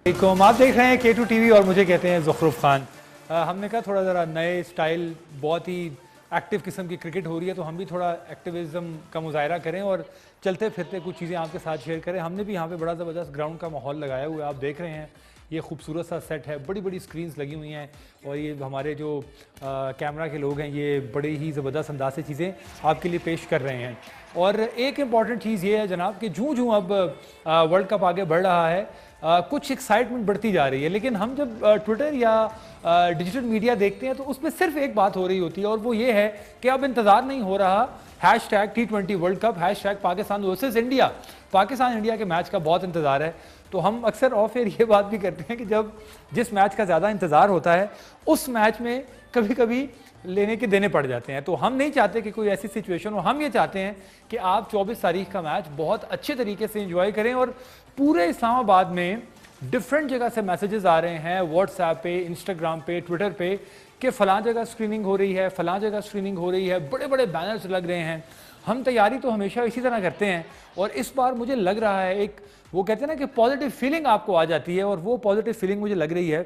आप देख रहे हैं K2 टीवी और मुझे कहते हैं ज़ुखरुफ खान। हमने कहा थोड़ा ज़रा नए स्टाइल, बहुत ही एक्टिव किस्म की क्रिकेट हो रही है तो हम भी थोड़ा एक्टिविज़म का मुजाहरा करें और चलते फिरते कुछ चीज़ें आपके साथ शेयर करें। हमने भी यहाँ पे बड़ा ज़बरदस्त ग्राउंड का माहौल लगाया हुआ है, आप देख रहे हैं। ये खूबसूरत सा सेट है, बड़ी बड़ी स्क्रीन्स लगी हुई हैं और ये हमारे जो कैमरा के लोग हैं ये बड़े ही ज़बरदस्त अंदाज से चीज़ें आपके लिए पेश कर रहे हैं। और एक इम्पॉर्टेंट चीज़ ये है जनाब कि जूँ अब वर्ल्ड कप आगे बढ़ रहा है, कुछ एक्साइटमेंट बढ़ती जा रही है, लेकिन हम जब ट्विटर या डिजिटल मीडिया देखते हैं तो उसमें सिर्फ एक बात हो रही होती है और वो ये है कि अब इंतज़ार नहीं हो रहा #T20 world cup, #Pakistan versus India, Pakistan India के मैच का बहुत इंतज़ार है। तो हम अक्सर ऑफ एयर ये बात भी करते हैं कि जब जिस मैच का ज़्यादा इंतज़ार होता है उस मैच में कभी कभी लेने के देने पड़ जाते हैं। तो हम नहीं चाहते कि कोई ऐसी सिचुएशन हो, हम ये चाहते हैं कि आप 24 तारीख का मैच बहुत अच्छे तरीके से एंजॉय करें। और पूरे इस्लामाबाद में डिफरेंट जगह से मैसेजेस आ रहे हैं, व्हाट्सएप पे, इंस्टाग्राम पे, ट्विटर पे, कि फ़लाँ जगह स्क्रीनिंग हो रही है, फ़लाँ जगह स्क्रीनिंग हो रही है, बड़े बड़े बैनर्स लग रहे हैं। हम तैयारी तो हमेशा इसी तरह करते हैं और इस बार मुझे लग रहा है एक वो कहते हैं ना कि पॉजिटिव फीलिंग आपको आ जाती है और वो पॉजिटिव फीलिंग मुझे लग रही है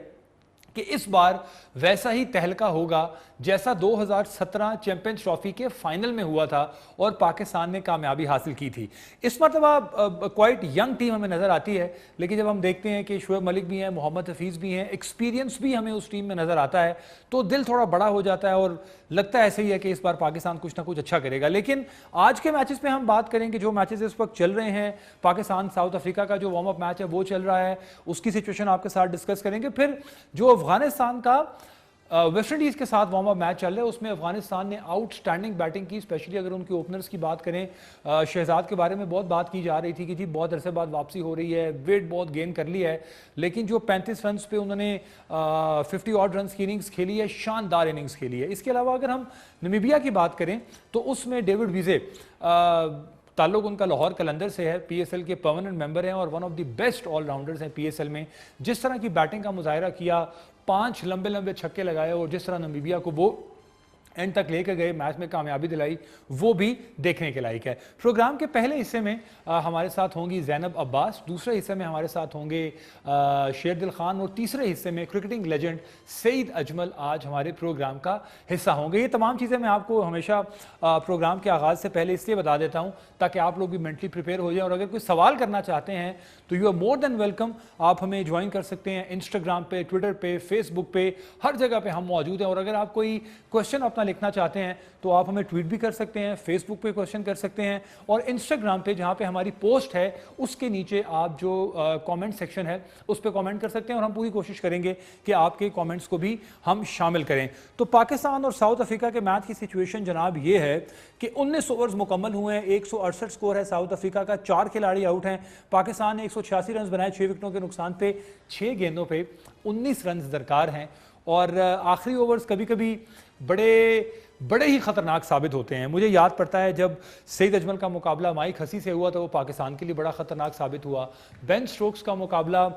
कि इस बार वैसा ही तहलका होगा जैसा 2017 चैंपियंस ट्रॉफी के फाइनल में हुआ था और पाकिस्तान ने कामयाबी हासिल की थी। इस मरतबा क्वाइट यंग टीम हमें नज़र आती है, लेकिन जब हम देखते हैं कि शुएब मलिक भी हैं, मोहम्मद हफीज़ भी हैं, एक्सपीरियंस भी हमें उस टीम में नज़र आता है तो दिल थोड़ा बड़ा हो जाता है और लगता है ऐसे ही है कि इस बार पाकिस्तान कुछ ना कुछ अच्छा करेगा। लेकिन आज के मैचेस में हम बात करेंगे, जो मैचेस इस वक्त चल रहे हैं, पाकिस्तान साउथ अफ्रीका का जो वार्म अप मैच है वो चल रहा है, उसकी सिचुएशन आपके साथ डिस्कस करेंगे। फिर जो अफगानिस्तान का वेस्ट इंडीज़ के साथ वार्म अप मैच चल रहा है उसमें अफगानिस्तान ने आउटस्टैंडिंग बैटिंग की, स्पेशली अगर उनके ओपनर्स की बात करें। शहजाद के बारे में बहुत बात की जा रही थी कि जी बहुत अरसे बाद वापसी हो रही है, वेट बहुत गेन कर लिया है, लेकिन जो 35 रन पे उन्होंने 50 ऑड रन की इनिंग्स खेली है, शानदार इनिंग्स खेली है। इसके अलावा अगर हम नमीबिया की बात करें तो उसमें डेविड विजे, ताल्लुक उनका लाहौर कलंदर से है, पीएसएल के परमानेंट मेंबर हैं और one of the best allrounders हैं पीएसएल में। जिस तरह की बैटिंग का मुजाहरा किया, 5 लंबे लंबे छक्के लगाए और जिस तरह नमीबिया को वो एंड तक लेकर गए, मैच में कामयाबी दिलाई, वो भी देखने के लायक है। प्रोग्राम के पहले हिस्से में हमारे साथ होंगी ज़ैनब अब्बास, दूसरे हिस्से में हमारे साथ होंगे शेरदिल खान और तीसरे हिस्से में क्रिकेटिंग लेजेंड सईद अजमल आज हमारे प्रोग्राम का हिस्सा होंगे। ये तमाम चीज़ें मैं आपको हमेशा प्रोग्राम के आगाज़ से पहले इसलिए बता देता हूँ ताकि आप लोग भी मेंटली प्रिपेयर हो जाएं और अगर कोई सवाल करना चाहते हैं तो you are more than welcome. आप हमें ज्वाइन कर सकते हैं इंस्टाग्राम पे, ट्विटर पे, फेसबुक पे, हर जगह पे हम मौजूद हैं। और अगर आप कोई क्वेश्चन अपना लिखना चाहते हैं तो आप हमें ट्वीट भी कर सकते हैं, फेसबुक पे क्वेश्चन कर सकते हैं और इंस्टाग्राम पे जहां पे हमारी पोस्ट है उसके नीचे आप जो कमेंट सेक्शन है उस पे कमेंट कर सकते हैं और हम पूरी कोशिश करेंगे कि आपके कमेंट्स को भी हम शामिल करें। तो पाकिस्तान और साउथ अफ्रीका के मैच की सिचुएशन जनाब ये है कि 19 ओवर्स मुकम्मल हुए हैं, 168 स्कोर है साउथ अफ्रीका का, 4 खिलाड़ी आउट हैं। पाकिस्तान ने 186 रन बनाए 6 विकेटों के नुकसान पे, 6 गेंदों पे 19 रन दरकार हैं और आखिरी ओवर्स कभी कभी बड़े ही खतरनाक साबित होते हैं। मुझे याद पड़ता है जब सईद अजमल का मुकाबला माइक हसी से हुआ तो वो पाकिस्तान के लिए बड़ा खतरनाक साबित हुआ। बेन स्टोक्स का मुकाबला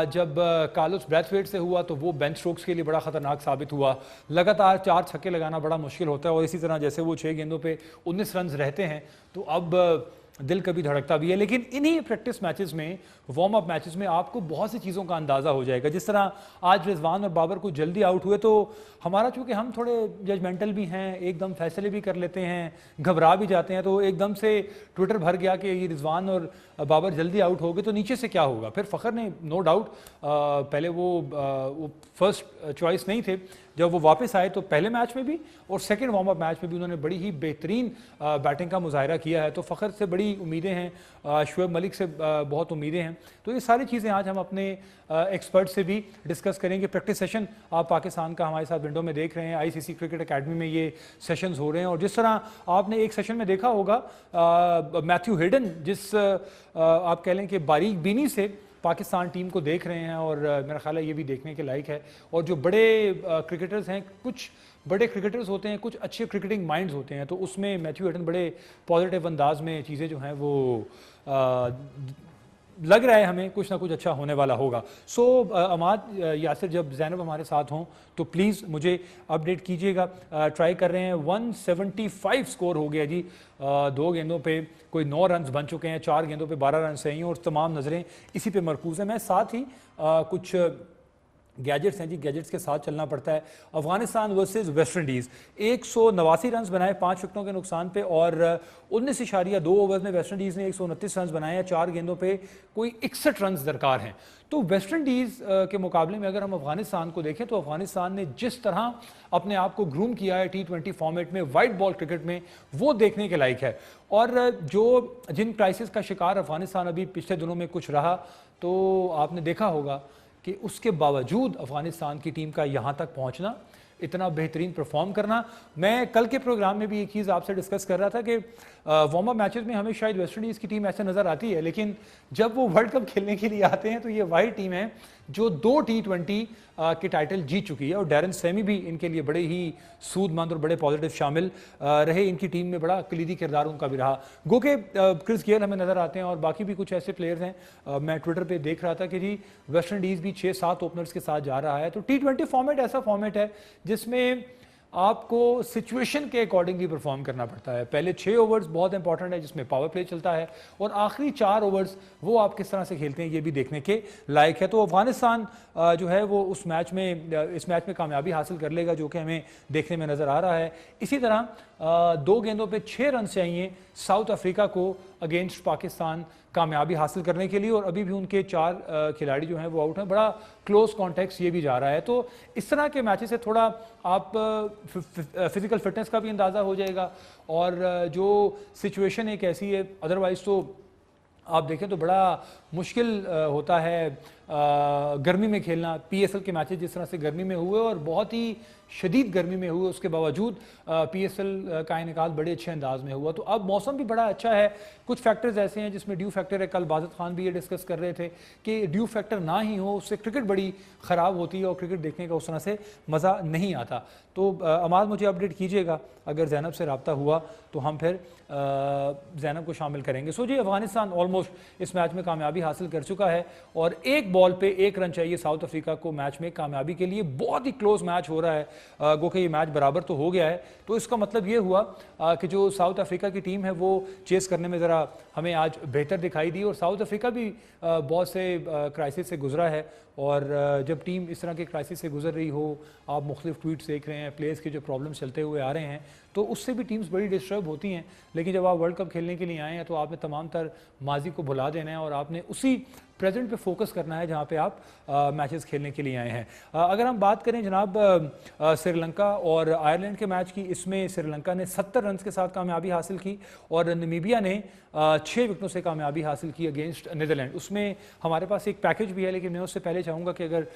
जब कार्लोस ब्रैथवेट से हुआ तो वो बेन स्टोक्स के लिए बड़ा खतरनाक साबित हुआ। लगातार 4 छक्के लगाना बड़ा मुश्किल होता है और इसी तरह जैसे वो 6 गेंदों पे 19 रन रहते हैं तो अब दिल कभी धड़कता भी है। लेकिन इन्हीं प्रैक्टिस मैचेस में, वार्म अप मैचेस में आपको बहुत सी चीज़ों का अंदाज़ा हो जाएगा। जिस तरह आज रिजवान और बाबर को जल्दी आउट हुए तो हमारा, चूँकि हम थोड़े जजमेंटल भी हैं, एकदम फैसले भी कर लेते हैं, घबरा भी जाते हैं, तो एकदम से ट्विटर भर गया कि ये रिजवान और बाबर जल्दी आउट हो गए तो नीचे से क्या होगा। फिर फ़खर ने नो डाउट पहले वो फर्स्ट चॉइस नहीं थे, जब वो वापस आए तो पहले मैच में भी और सेकंड वार्म अप मैच में भी उन्होंने बड़ी ही बेहतरीन बैटिंग का मुजाहरा किया है। तो फ़खर से बड़ी उम्मीदें हैं, शुएब मलिक से बहुत उम्मीदें हैं। तो ये सारी चीज़ें आज हम अपने एक्सपर्ट से भी डिस्कस करेंगे। प्रैक्टिस सेशन आप पाकिस्तान का हमारे साथ विंडो में देख रहे हैं, आईसीसी क्रिकेट अकेडमी में ये सेशंस हो रहे हैं और जिस तरह आपने एक सेशन में देखा होगा मैथ्यू हेडन जिस आप कह लें कि बारीक बीनी से पाकिस्तान टीम को देख रहे हैं और मेरा ख्याल है ये भी देखने के लायक है। और जो बड़े क्रिकेटर्स हैं, कुछ बड़े क्रिकेटर्स होते हैं, कुछ अच्छे क्रिकेटिंग माइंड्स होते हैं, तो उसमें मैथ्यू हेडन बड़े पॉजिटिव अंदाज में चीज़ें जो हैं वो लग रहा है हमें कुछ ना कुछ अच्छा होने वाला होगा। सो अमाद, यासिर, जब ज़ैनब हमारे साथ हों तो प्लीज़ मुझे अपडेट कीजिएगा। ट्राई कर रहे हैं, 175 स्कोर हो गया जी। 2 गेंदों पे कोई 9 रन बन चुके हैं, 4 गेंदों पे 12 रन सही हैं और तमाम नज़रें इसी पे मरकूज़ हैं। मैं साथ ही कुछ गैजेट्स हैं जी, गैजेट्स के साथ चलना पड़ता है। Afghanistan versus West Indies, 189 run बनाए 5 विकेटों के नुकसान पे और 19.2 ओवर में वेस्ट इंडीज़ ने 129 रन बनाए हैं। 4 गेंदों पे कोई 61 रन दरकार हैं। तो वेस्ट इंडीज़ के मुकाबले में अगर हम अफगानिस्तान को देखें तो अफगानिस्तान ने जिस तरह अपने आप को ग्रूम किया है T20 फॉर्मेट में, वाइट बॉल क्रिकेट में, वो देखने के लायक है। और जो जिन क्राइसिस का शिकार अफगानिस्तान अभी पिछले दिनों में कुछ रहा, तो आपने देखा होगा कि उसके बावजूद अफगानिस्तान की टीम का यहाँ तक पहुँचना, इतना बेहतरीन परफॉर्म करना। मैं कल के प्रोग्राम में भी एक चीज़ आपसे डिस्कस कर रहा था कि वार्म अप मैचेस में हमें शायद वेस्ट इंडीज़ की टीम ऐसे नज़र आती है, लेकिन जब वो वर्ल्ड कप खेलने के लिए आते हैं तो ये वही टीम है जो 2 T20 के टाइटल जीत चुकी है। और डैरन सेमी भी इनके लिए बड़े ही सूदमंद और बड़े पॉजिटिव शामिल रहे। इनकी टीम में बड़ा कलीदी किरदार उनका भी रहा। गो के क्रिस गेल हमें नज़र आते हैं और बाकी भी कुछ ऐसे प्लेयर्स हैं। मैं ट्विटर पे देख रहा था कि जी वेस्ट इंडीज़ भी 6-7 ओपनर्स के साथ जा रहा है। तो T20 फॉर्मेट ऐसा फॉर्मेट है जिसमें आपको सिचुएशन के अकॉर्डिंगली परफॉर्म करना पड़ता है। पहले 6 ओवर्स बहुत इंपॉर्टेंट है जिसमें पावर प्ले चलता है और आखिरी 4 ओवर्स वो आप किस तरह से खेलते हैं ये भी देखने के लायक है। तो अफगानिस्तान जो है वो इस मैच में कामयाबी हासिल कर लेगा, जो कि हमें देखने में नज़र आ रहा है। इसी तरह 2 गेंदों पे 6 रन चाहिए साउथ अफ्रीका को अगेंस्ट पाकिस्तान कामयाबी हासिल करने के लिए, और अभी भी उनके 4 खिलाड़ी जो हैं वो आउट हैं। बड़ा क्लोज कॉन्टेक्स्ट ये भी जा रहा है। तो इस तरह के मैचेस से थोड़ा आप फिजिकल फिटनेस का भी अंदाज़ा हो जाएगा और जो सिचुएशन एक ऐसी है, अदरवाइज़ तो आप देखें तो बड़ा मुश्किल होता है गर्मी में खेलना। PSL के मैचेस जिस तरह से गर्मी में हुए और बहुत ही शदीद गर्मी में हुए, उसके बावजूद PSL का इनेकाल बड़े अच्छे अंदाज में हुआ। तो अब मौसम भी बड़ा अच्छा है। कुछ फैक्टर्स ऐसे हैं जिसमें ड्यू फैक्टर है। कल बाज़त खान भी ये डिस्कस कर रहे थे कि ड्यू फैक्टर ना ही हो उससे क्रिकेट बड़ी ख़राब होती है और क्रिकेट देखने का उस तरह से मज़ा नहीं आता। तो अमाद मुझे अपडेट कीजिएगा अगर ज़ैनब से रब्ता हुआ तो हम फिर ज़ैनब को शामिल करेंगे। सो जी, अफगानिस्तान ऑलमोस्ट इस मैच में कामयाबी हासिल कर चुका है और एक बॉल पे 1 रन चाहिए साउथ अफ्रीका को मैच में कामयाबी के लिए। बहुत ही क्लोज मैच हो रहा है। गो के ये मैच बराबर तो हो गया है, तो इसका मतलब ये हुआ कि जो साउथ अफ्रीका की टीम है वो चेस करने में ज़रा हमें आज बेहतर दिखाई दी। और साउथ अफ्रीका भी बहुत से क्राइसिस से गुजरा है और जब टीम इस तरह के क्राइसिस से गुजर रही हो, आप मुख्तलिफ ट्वीट्स देख रहे हैं, प्लेयर्स के जो प्रॉब्लम्स चलते हुए आ रहे हैं, तो उससे भी टीम्स बड़ी डिस्टर्ब होती हैं। लेकिन जब आप वर्ल्ड कप खेलने के लिए आए हैं तो आपने तमाम तर माजी को भुला देना है और आपने उसी प्रेजेंट पे फोकस करना है जहाँ पे आप मैचेस खेलने के लिए आए हैं। अगर हम बात करें जनाब श्रीलंका और आयरलैंड के मैच की, इसमें श्रीलंका ने 70 रन के साथ कामयाबी हासिल की और नमीबिया ने 6 विकेटों से कामयाबी हासिल की अगेंस्ट नीदरलैंड। उसमें हमारे पास एक पैकेज भी है, लेकिन मैं उससे पहले चाहूँगा कि अगर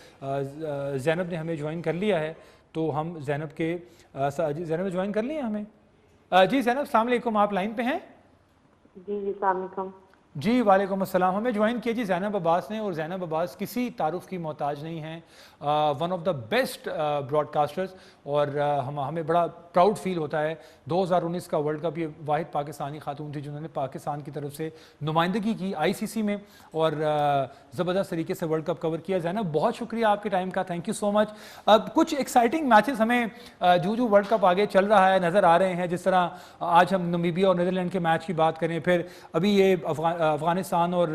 ज़ैनब ने हमें ज्वाइन कर लिया है तो हम ज़ैनब के ज़ैनब ने ज्वाइन कर लिया हमें। जी ज़ैनब, अस्सलाम वालेकुम, आप लाइन पे हैं? जी जी, अस्सलाम वालेकुम। जी वालेकुम अस्सलाम। हमें ज्वाइन किया जी ज़ैनब अब्बास ने, और ज़ैनब अब्बास किसी तारुफ की मोहताज नहीं हैं, one of the best broadcasters, और हमें बड़ा प्राउड फील होता है। 2019 का वर्ल्ड कप ये वाहिद पाकिस्तानी खातून थी जिन्होंने पाकिस्तान की तरफ से नुमाइंदगी की ICC में और ज़बरदस्त तरीके से वर्ल्ड कप कवर किया। ज़ैनब, बहुत शुक्रिया आपके टाइम का, थैंक यू सो मच। अब कुछ एक्साइटिंग मैचेस हमें जो वर्ल्ड कप आगे चल रहा है नज़र आ रहे हैं, जिस तरह आज हम नमीबिया और नीदरलैंड के मैच की बात करें, फिर अभी ये अफगानिस्तान और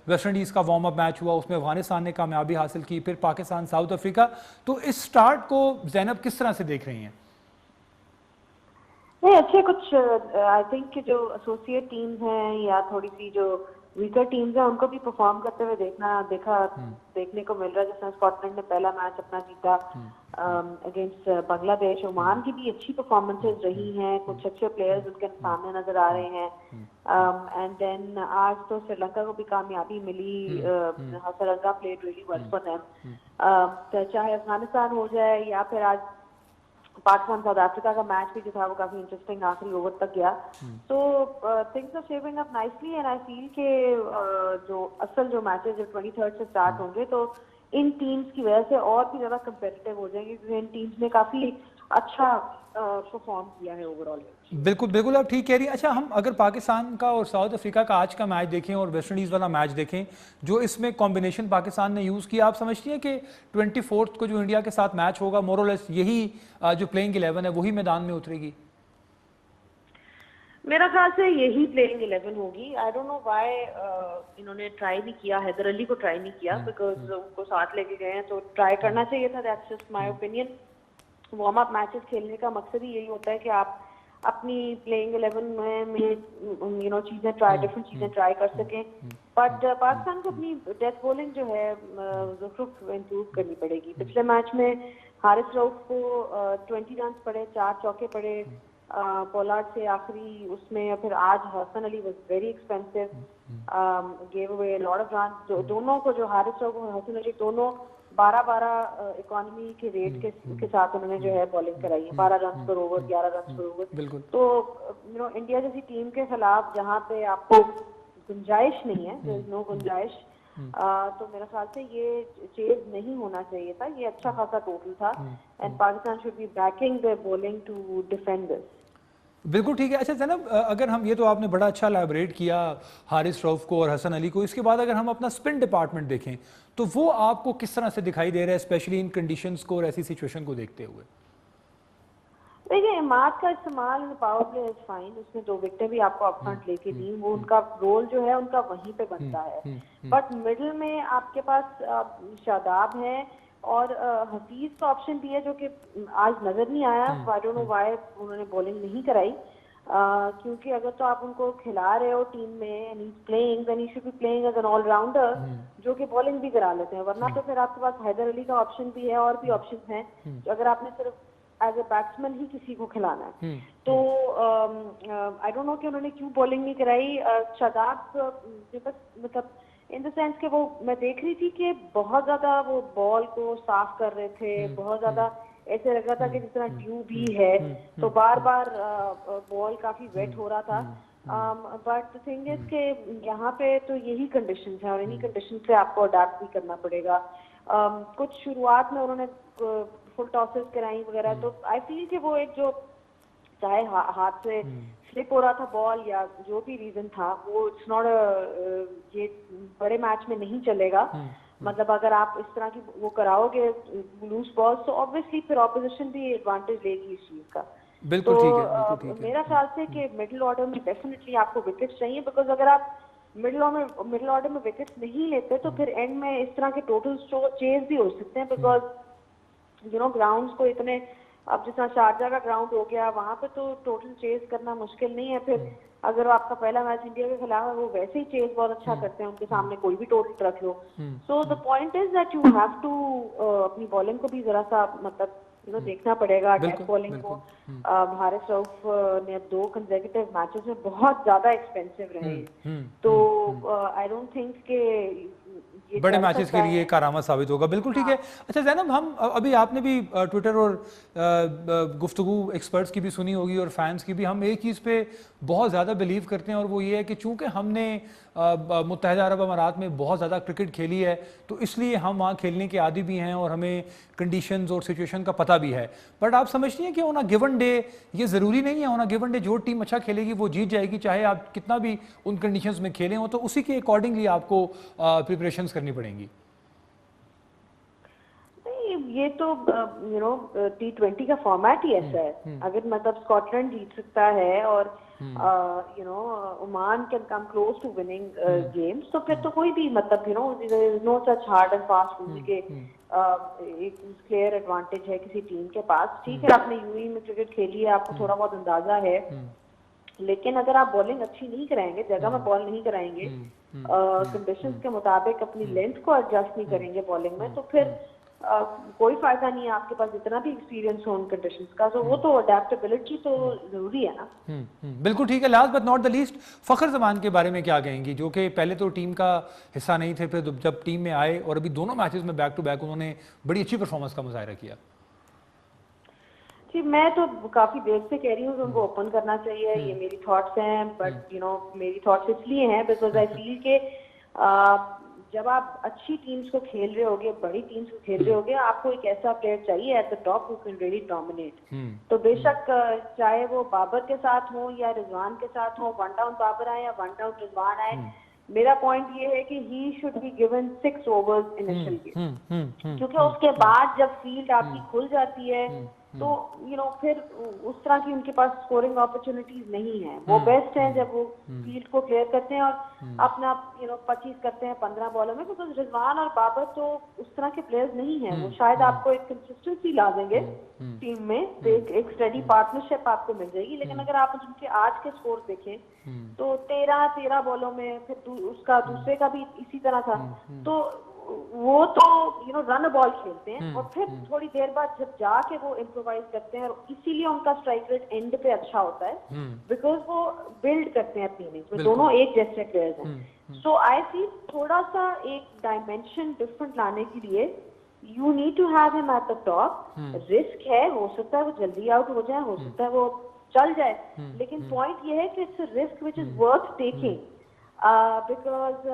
वेस्ट इंडीज़ का वार्म अप मैच हुआ, उसमें अफगानिस्तान ने कामयाबी हासिल की, फिर पाकिस्तान साउथ अफ्रीका। तो इस स्टार्ट को ज़ैनब किस तरह से देख रही हैं? नहीं, अच्छे कुछ आई थिंक कि जो एसोसिएट टीम्स हैं या थोड़ी सी जो वीकर टीम्स हैं उनको भी परफॉर्म करते हुए देखने को मिल रहा है। जैसे स्कॉटलैंड ने पहला मैच अपना जीता अगेंस्ट बांग्लादेश। ओमान की भी अच्छी परफॉर्मेंसेज रही हैं, कुछ अच्छे प्लेयर्स उनके सामने नजर आ रहे हैं। एंड देन आज तो श्रीलंका को भी कामयाबी मिली। Sri Lanka played really well for them. चाहे अफगानिस्तान हो जाए या फिर आज पाकिस्तान साउथ अफ्रीका का मैच भी जो था वो काफी इंटरेस्टिंग आखिरी ओवर तक गया। तो things are shaping up nicely and I feel के जो मैचेस जब 23rd से स्टार्ट होंगे तो इन टीम्स की वजह से और भी ज्यादा कंपेटिटिव हो जाएंगे, क्योंकि इन टीम्स ने काफी अच्छा परफॉर्म किया है ओवरऑल। बिल्कुल बिल्कुल, आप ठीक कह रही हैं। अच्छा, हम अगर पाकिस्तान का और साउथ अफ्रीका का आज का मैच देखें और वेस्ट इंडीज़ वाला मैच देखें, जो इसमें कॉम्बिनेशन पाकिस्तान ने यूज़ किया, आप समझती हैं कि 24 को जो इंडिया के साथ मैच होगा मोरलेस यही जो प्लेइंग 11 है वही मैदान में उतरेगी? मेरा ख्याल से यही प्लेइंग 11 होगी। आई डोंट नो व्हाई इन्होंने ट्राई नहीं किया, हैदर अली को ट्राई नहीं किया, बिकॉज उनको साथ लेके गए हैं तो ट्राई करना चाहिए था। That's just my opinion. Warm up matches खेलने का मकसद ही यही होता है कि आप अपनी प्लेइंग 11 में चीजें ट्राई, डिफरेंट चीजें ट्राई कर सकें। बट पाकिस्तान को अपनी डेथ बॉलिंग जो है ज़ुखरुफ इंप्रूव करनी पड़ेगी। पिछले मैच में हारिस रऊफ को 20 रन पड़े, 4 चौके पड़े पोलार्ड से आखिरी उसमें, फिर आज Hasan Ali was very expensive, gave away lot of run. दोनों को, जो हारिस रऊफ और हसन अली, दोनों 12-12 इकोनॉमी के रेट के साथ उन्होंने जो है बॉलिंग कराई है, 12 रन पर ओवर, 11 रन पर ओवर। तो इंडिया जैसी टीम के खिलाफ जहाँ पे आपको गुंजाइश नहीं है, देयर इज नो गुंजाइश, तो मेरे ख्याल से ये चेज नहीं होना चाहिए था। ये अच्छा खासा टोटल था and Pakistan should be backing the bowling to defend this. बिल्कुल ठीक है। अच्छा जनाब, अगर हम, ये तो आपने बड़ा अच्छा एलैबोरेट किया हारिस रऊफ को और हसन अली को, इसके बाद अगर हम अपना स्पिन डिपार्टमेंट देखें तो वो आपको किस तरह से दिखाई दे रहा है, स्पेशली इन कंडीशंस को और ऐसी सिचुएशन को देखते हुए? देखिए, इमाद का इस्तेमाल पावर प्ले इज फाइन, उसने 2 विकेटें भी आपको अपफ्रंट लेके दी, वो उनका रोल जो है उनका वहीं पे बनता है। बट मिडिल में आपके पास शादाब है और हफीज का ऑप्शन भी है जो कि आज नजर नहीं आया। आई डोंट नो व्हाई उन्होंने बॉलिंग नहीं कराई, क्योंकि अगर तो आप उनको खिला रहे हो टीम में and he is playing, then he should be playing as an allrounder जो कि बॉलिंग भी करा लेते हैं। वरना तो फिर आपके पास हैदर अली का ऑप्शन भी है और भी ऑप्शन हैं, अगर आपने सिर्फ एज ए बैट्समैन ही किसी को खिलाना है। तो आई डोंट नो कि उन्होंने क्यों बॉलिंग नहीं कराई। शादाब बस मतलब इन द सेंस कि वो, मैं देख रही थी कि बहुत ज्यादा वो बॉल को साफ कर रहे थे, बहुत ज्यादा ऐसे लग रहा था कि जिस तरह ड्यू भी है, तो बार बार बॉल काफी वेट हो रहा था। बट थिंग इज के यहाँ पे तो यही कंडीशन है और इन्हीं कंडीशन से आपको अडेप्ट भी करना पड़ेगा। कुछ शुरुआत में उन्होंने फुल टॉसेस कराई वगैरह, तो आई फील कि वो एक जो चाहे हाथ से स्लिप हो रहा था बॉल या जो भी रीजन था, वो इट्स नॉट ये बड़े मैच में नहीं चलेगा। मतलब अगर आप इस तरह की वो कराओगे लूज बॉल, तो ऑब्वियसली फिर ऑपोजिशन भी एडवांटेज लेगी इस चीज का। बिल्कुल ठीक है, बिल्कुल ठीक है। मेरा ख्याल से कि मिडिल ऑर्डर में डेफिनेटली आपको विकेट्स चाहिए, बिकॉज अगर आप मिडिल ऑर्डर में विकेट्स नहीं लेते तो फिर एंड में इस तरह के टोटल चेज भी हो सकते हैं, बिकॉज ग्राउंड्स को इतने, अब जिस तरह शारजा का ग्राउंड हो गया, वहां पे तो टोटल चेज करना मुश्किल नहीं है। फिर अगर आपका पहला मैच इंडिया के खिलाफ है, वो वैसे ही चेज बहुत अच्छा करते हैं, उनके सामने कोई भी टोटल रख लो। So the point is that you have to अपनी बॉलिंग को भी जरा सा मतलब देखना पड़ेगा। डेथ बॉलिंग को हारिस रऊफ ने अब 2 कंसेक्यूटिव मैचेस में बहुत ज्यादा एक्सपेंसिव रहे, तो आई डोंट थिंक के बड़े मैचेस के लिए कारआमद साबित होगा। बिल्कुल ठीक है। अच्छा ज़ैनब, हम अभी आपने भी ट्विटर और गुफ्तगू एक्सपर्ट्स की भी सुनी होगी और फैंस की भी, हम एक चीज़ पे बहुत ज़्यादा बिलीव करते हैं और वो ये है कि चूँकि हमने मुत्तहिदा अरब अमारात में बहुत ज़्यादा क्रिकेट खेली है तो इसलिए हम वहाँ खेलने के आदी भी हैं और हमें कंडीशंस और सिचुएशन का पता भी है। बट आप समझती हैं कि ऑन अ गिवन डे ये ज़रूरी नहीं है, ऑन अ गिवन डे जो टीम अच्छा खेलेगी वो जीत जाएगी, चाहे आप कितना भी उन कंडीशंस में खेलें हो, तो उसी के अकॉर्डिंगली आपको प्रिपरेशंस करनी पड़ेंगी? ये तो T20 का फॉर्मेट ही ऐसा है। अगर मतलब स्कॉटलैंड जीत सकता है और Oman can come close to winning games, तो फिर तो कोई भी मतलब no such hard and fast rule के एक क्लियर एडवांटेज है किसी टीम के पास। ठीक है, आपने यूएई में क्रिकेट खेली है, आपको थोड़ा बहुत अंदाजा है, लेकिन अगर आप बॉलिंग अच्छी नहीं कराएंगे, जगह में बॉल नहीं कराएंगे, कंडीशंस के मुताबिक अपनी लेंथ को एडजस्ट नहीं करेंगे बॉलिंग में, तो फिर कोई फायदा नहीं है आपके पास जितना भी एक्सपीरियंस हो उन कंडीशंस का। तो वो तो अडेप्टेबिलिटी तो जरूरी है ना। बिल्कुल ठीक है। Last but not the least, Fakhar Zaman के बारे में क्या कहेंगी, जो कि पहले तो टीम का हिस्सा नहीं थे, फिर जब टीम में आए और अभी दोनों मैचेस में बैक टू बैक उन्होंने बड़ी अच्छी परफॉर्मेंस का मुजाहिरा किया? जी, मैं तो काफी देर से कह रही हूँ कि उनको ओपन करना चाहिए, ये मेरी थॉट्स हैं, बट मेरी थॉट्स इसलिए हैं बिकॉज आई फील के जब आप अच्छी टीम्स को खेल रहे होगे, बड़ी टीम्स को खेल रहे होगे, आपको एक ऐसा प्लेयर चाहिए eight the top who can really dominate. तो बेशक चाहे वो बाबर के साथ हो या रिजवान के साथ हो, वन डाउन बाबर आए या वन डाउन रिजवान आए, मेरा पॉइंट ये है कि ही should be given 6 overs initial game, क्योंकि उसके बाद जब फील्ड आपकी खुल जाती है तो फिर उस तरह की उनके पास स्कोरिंग अपॉर्चुनिटीज नहीं है। वो बेस्ट है जब वो फील्ड को क्लियर करते हैं और अपना 25 करते हैं 15 बॉलों में, बिकॉज रिजवान और बाबर तो उस तरह के प्लेयर्स नहीं है। वो शायद आपको एक कंसिस्टेंसी ला देंगे टीम में, तो एक स्टडी पार्टनरशिप आपको मिल जाएगी। लेकिन अगर आप उनके आज के स्कोर देखें तो 13 बॉलों में, फिर उसका दूसरे का भी इसी तरह था, तो वो तो रन बॉल खेलते हैं और फिर थोड़ी देर बाद जब जाके वो इम्प्रोवाइज करते हैं, और इसीलिए उनका स्ट्राइक रेट एंड पे अच्छा होता है, बिकॉज वो बिल्ड करते हैं अपनी इनिंग्स में। दोनों एक जैसे प्लेयर्स हैं। सो आई फील थोड़ा सा एक डायमेंशन डिफरेंट लाने के लिए you need to have him at the top. Risk है, हो सकता है वो जल्दी आउट हो जाए, हो सकता है वो चल जाए, लेकिन पॉइंट ये है कि it's a risk which is worth taking, because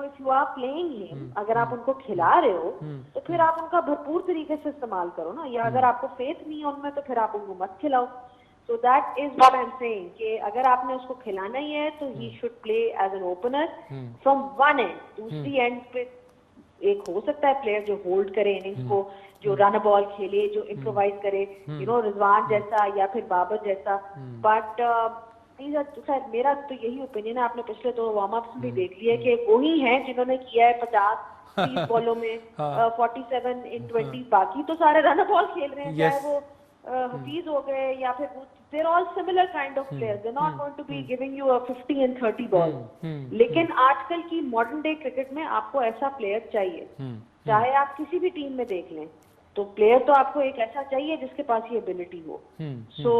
if you are playing him, अगर आप उनको खिला रहे हो तो फिर आप उनका भरपूर तरीके से इस्तेमाल करो ना, या अगर आपको फेथ नहीं है उनमें तो फिर आप उनको मत खिलाओ। So that is what I am saying कि अगर आपने उसको खिलाना ही है तो he should play as an opener from one end. दूसरी एंड पे एक हो सकता है प्लेयर जो होल्ड करे इनिंग्स को, जो रन बॉल खेले, जो इम्प्रोवाइज करे, रिजवान जैसा या फिर बाबर जैसा। बट खैर मेरा तो यही ओपिनियन है, आपने पिछले 2 वार्म अप्स में भी देख लिया कि वही हैं जिन्होंने किया है 50-30 बॉलों में 47 इन 20, बाकी तो सारे रन बॉल खेल रहे हैं, चाहे वो हफीज हो गए या फिर they're all similar kind of players, they're not going to be giving you a 50 and 30 ball। लेकिन आजकल की मॉडर्न डे क्रिकेट में आपको ऐसा प्लेयर चाहिए, चाहे आप किसी भी टीम में देख लें, तो प्लेयर तो आपको एक ऐसा चाहिए जिसके पास ये एबिलिटी हो। सो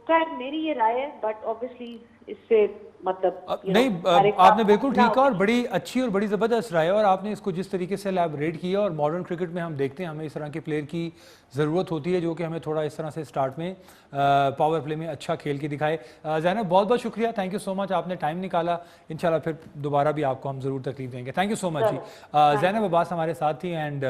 खैर मेरी ये राय है, बट ऑब्वियसली इससे मतलब नहीं, आपने बिल्कुल ठीक है और बड़ी अच्छी और बड़ी ज़बरदस्त राय है, और आपने इसको जिस तरीके से एलैबोरेट किया, और मॉडर्न क्रिकेट में हम देखते हैं हमें इस तरह के प्लेयर की ज़रूरत होती है जो कि हमें थोड़ा इस तरह से स्टार्ट में पावर प्ले में अच्छा खेल के दिखाए। ज़ैनब बहुत बहुत शुक्रिया, थैंक यू सो मच, आपने टाइम निकाला। इंशाल्लाह फिर दोबारा भी आपको हम ज़रूर तकलीफ देंगे। थैंक यू सो मच जी। ज़ैनब अब्बास हमारे साथ थी, and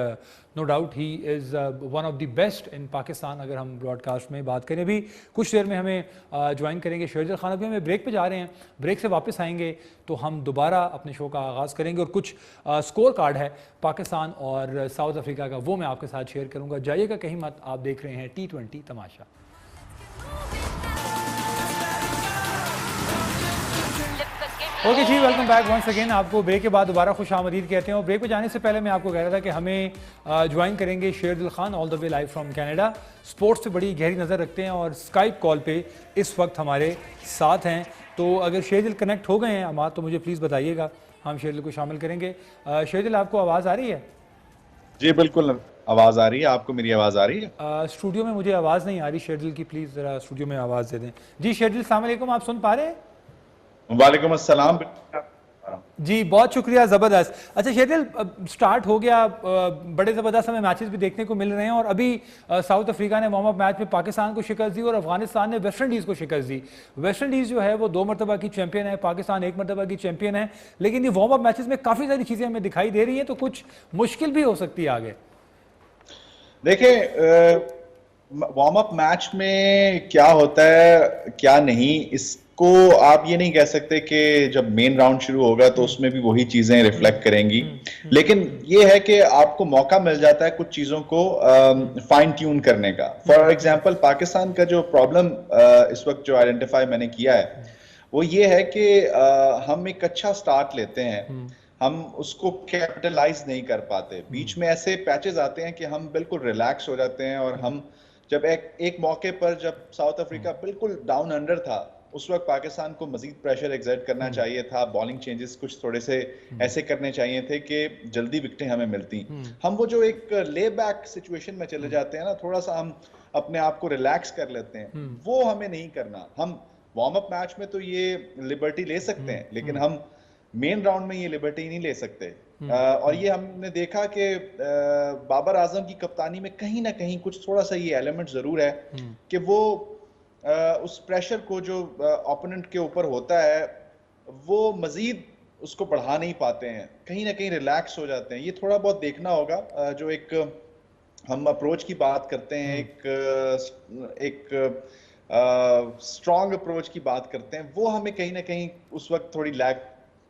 no doubt he is one of the best in Pakistan. अगर हम ब्रॉडकास्ट में बात करें, भी कुछ देर में हमें ज्वाइन करेंगे शेरजल खान, अभी हमें ब्रेक पे जा रहे हैं, ब्रेक से वापस आएंगे तो हम दोबारा अपने शो का आगाज़ करेंगे, और कुछ स्कोर कार्ड है पाकिस्तान और साउथ अफ्रीका का, वो मैं आपके साथ शेयर करूंगा। जाइएगा कहीं मत, आप देख रहे हैं T20 तमाशा। ओके जी, वेलकम बैक वंस अगेन। आपको ब्रेक के बाद दोबारा खुश आमदीद कहते हैं, और ब्रेक पे जाने से पहले मैं आपको कह रहा था कि हमें ज्वाइन करेंगे Sherdil Khan all the way live from Canada. Sports पे बड़ी गहरी नज़र रखते हैं और स्काइप कॉल पे इस वक्त हमारे साथ हैं। तो अगर शेरदिल कनेक्ट हो गए हैं अमाद तो मुझे प्लीज़ बताइएगा, हम शेरदिल को शामिल करेंगे। शेरदिल, आपको आवाज़ आ रही है? जी बिल्कुल आवाज़ आ रही है। आपको मेरी आवाज़ आ रही है? स्टूडियो में मुझे आवाज़ नहीं आ रही शेरदिल की, प्लीज़ ज़रा स्टूडियो में आवाज़ दे दें। जी शेरदिल, अस्सलाम वालेकुम, आप सुन पा रहे हैं? वालेकुम अस्सलाम जी, बहुत शुक्रिया, ज़बरदस्त। अच्छा शेरदिल, स्टार्ट हो गया, बड़े ज़बरदस्त हमें मैचेस भी देखने को मिल रहे हैं, और अभी साउथ अफ्रीका ने वार्म अप मैच में पाकिस्तान को शिकस्त दी और अफगानिस्तान ने वेस्ट इंडीज़ को शिकस्त दी। वेस्ट इंडीज़ जो है वो 2 मरतबा की चैंपियन है, पाकिस्तान 1 मरतबा की चैंपियन है, लेकिन ये वार्म अप मैचेस में काफ़ी सारी चीज़ें हमें दिखाई दे रही हैं, तो कुछ मुश्किल भी हो सकती है आगे। देखिए, वार्म अप मैच में क्या होता है क्या नहीं, इसको आप ये नहीं कह सकते कि जब मेन राउंड शुरू होगा तो उसमें भी वही चीजें रिफ्लेक्ट करेंगी, लेकिन ये है कि आपको मौका मिल जाता है कुछ चीजों को फाइन ट्यून करने का। फॉर एग्जांपल, पाकिस्तान का जो प्रॉब्लम इस वक्त जो आइडेंटिफाई मैंने किया है वो ये है कि हम एक अच्छा स्टार्ट लेते हैं, हम उसको कैपिटलाइज नहीं कर पाते। बीच में ऐसे पैचेस आते हैं कि हम बिल्कुल रिलैक्स हो जाते हैं, और हम जब एक मौके पर जब साउथ अफ्रीका बिल्कुल डाउन अंडर था, उस वक्त पाकिस्तान को मजीद प्रेशर एक्सर्ट करना चाहिए था, बॉलिंग चेंजेस कुछ थोड़े से ऐसे करने चाहिए थे कि जल्दी विकेटें हमें मिलती। हम वो जो एक ले बैक सिचुएशन में चले जाते हैं ना, थोड़ा सा हम अपने आप को रिलैक्स कर लेते हैं, वो हमें नहीं करना। हम वार्म अप मैच में तो ये लिबर्टी ले सकते हैं, लेकिन हम मेन राउंड में ये लिबर्टी नहीं ले सकते। और ये हमने देखा कि बाबर आजम की कप्तानी में कहीं ना कहीं कुछ थोड़ा सा ये एलिमेंट जरूर है कि वो उस प्रेशर को जो ओपोनेंट के ऊपर होता है वो मजीद उसको बढ़ा नहीं पाते हैं, कहीं ना कहीं रिलैक्स हो जाते हैं। ये थोड़ा बहुत देखना होगा। जो एक हम अप्रोच की बात करते हैं, एक स्ट्रॉन्ग अप्रोच की बात करते हैं, वो हमें कहीं ना कहीं उस वक्त थोड़ी लैग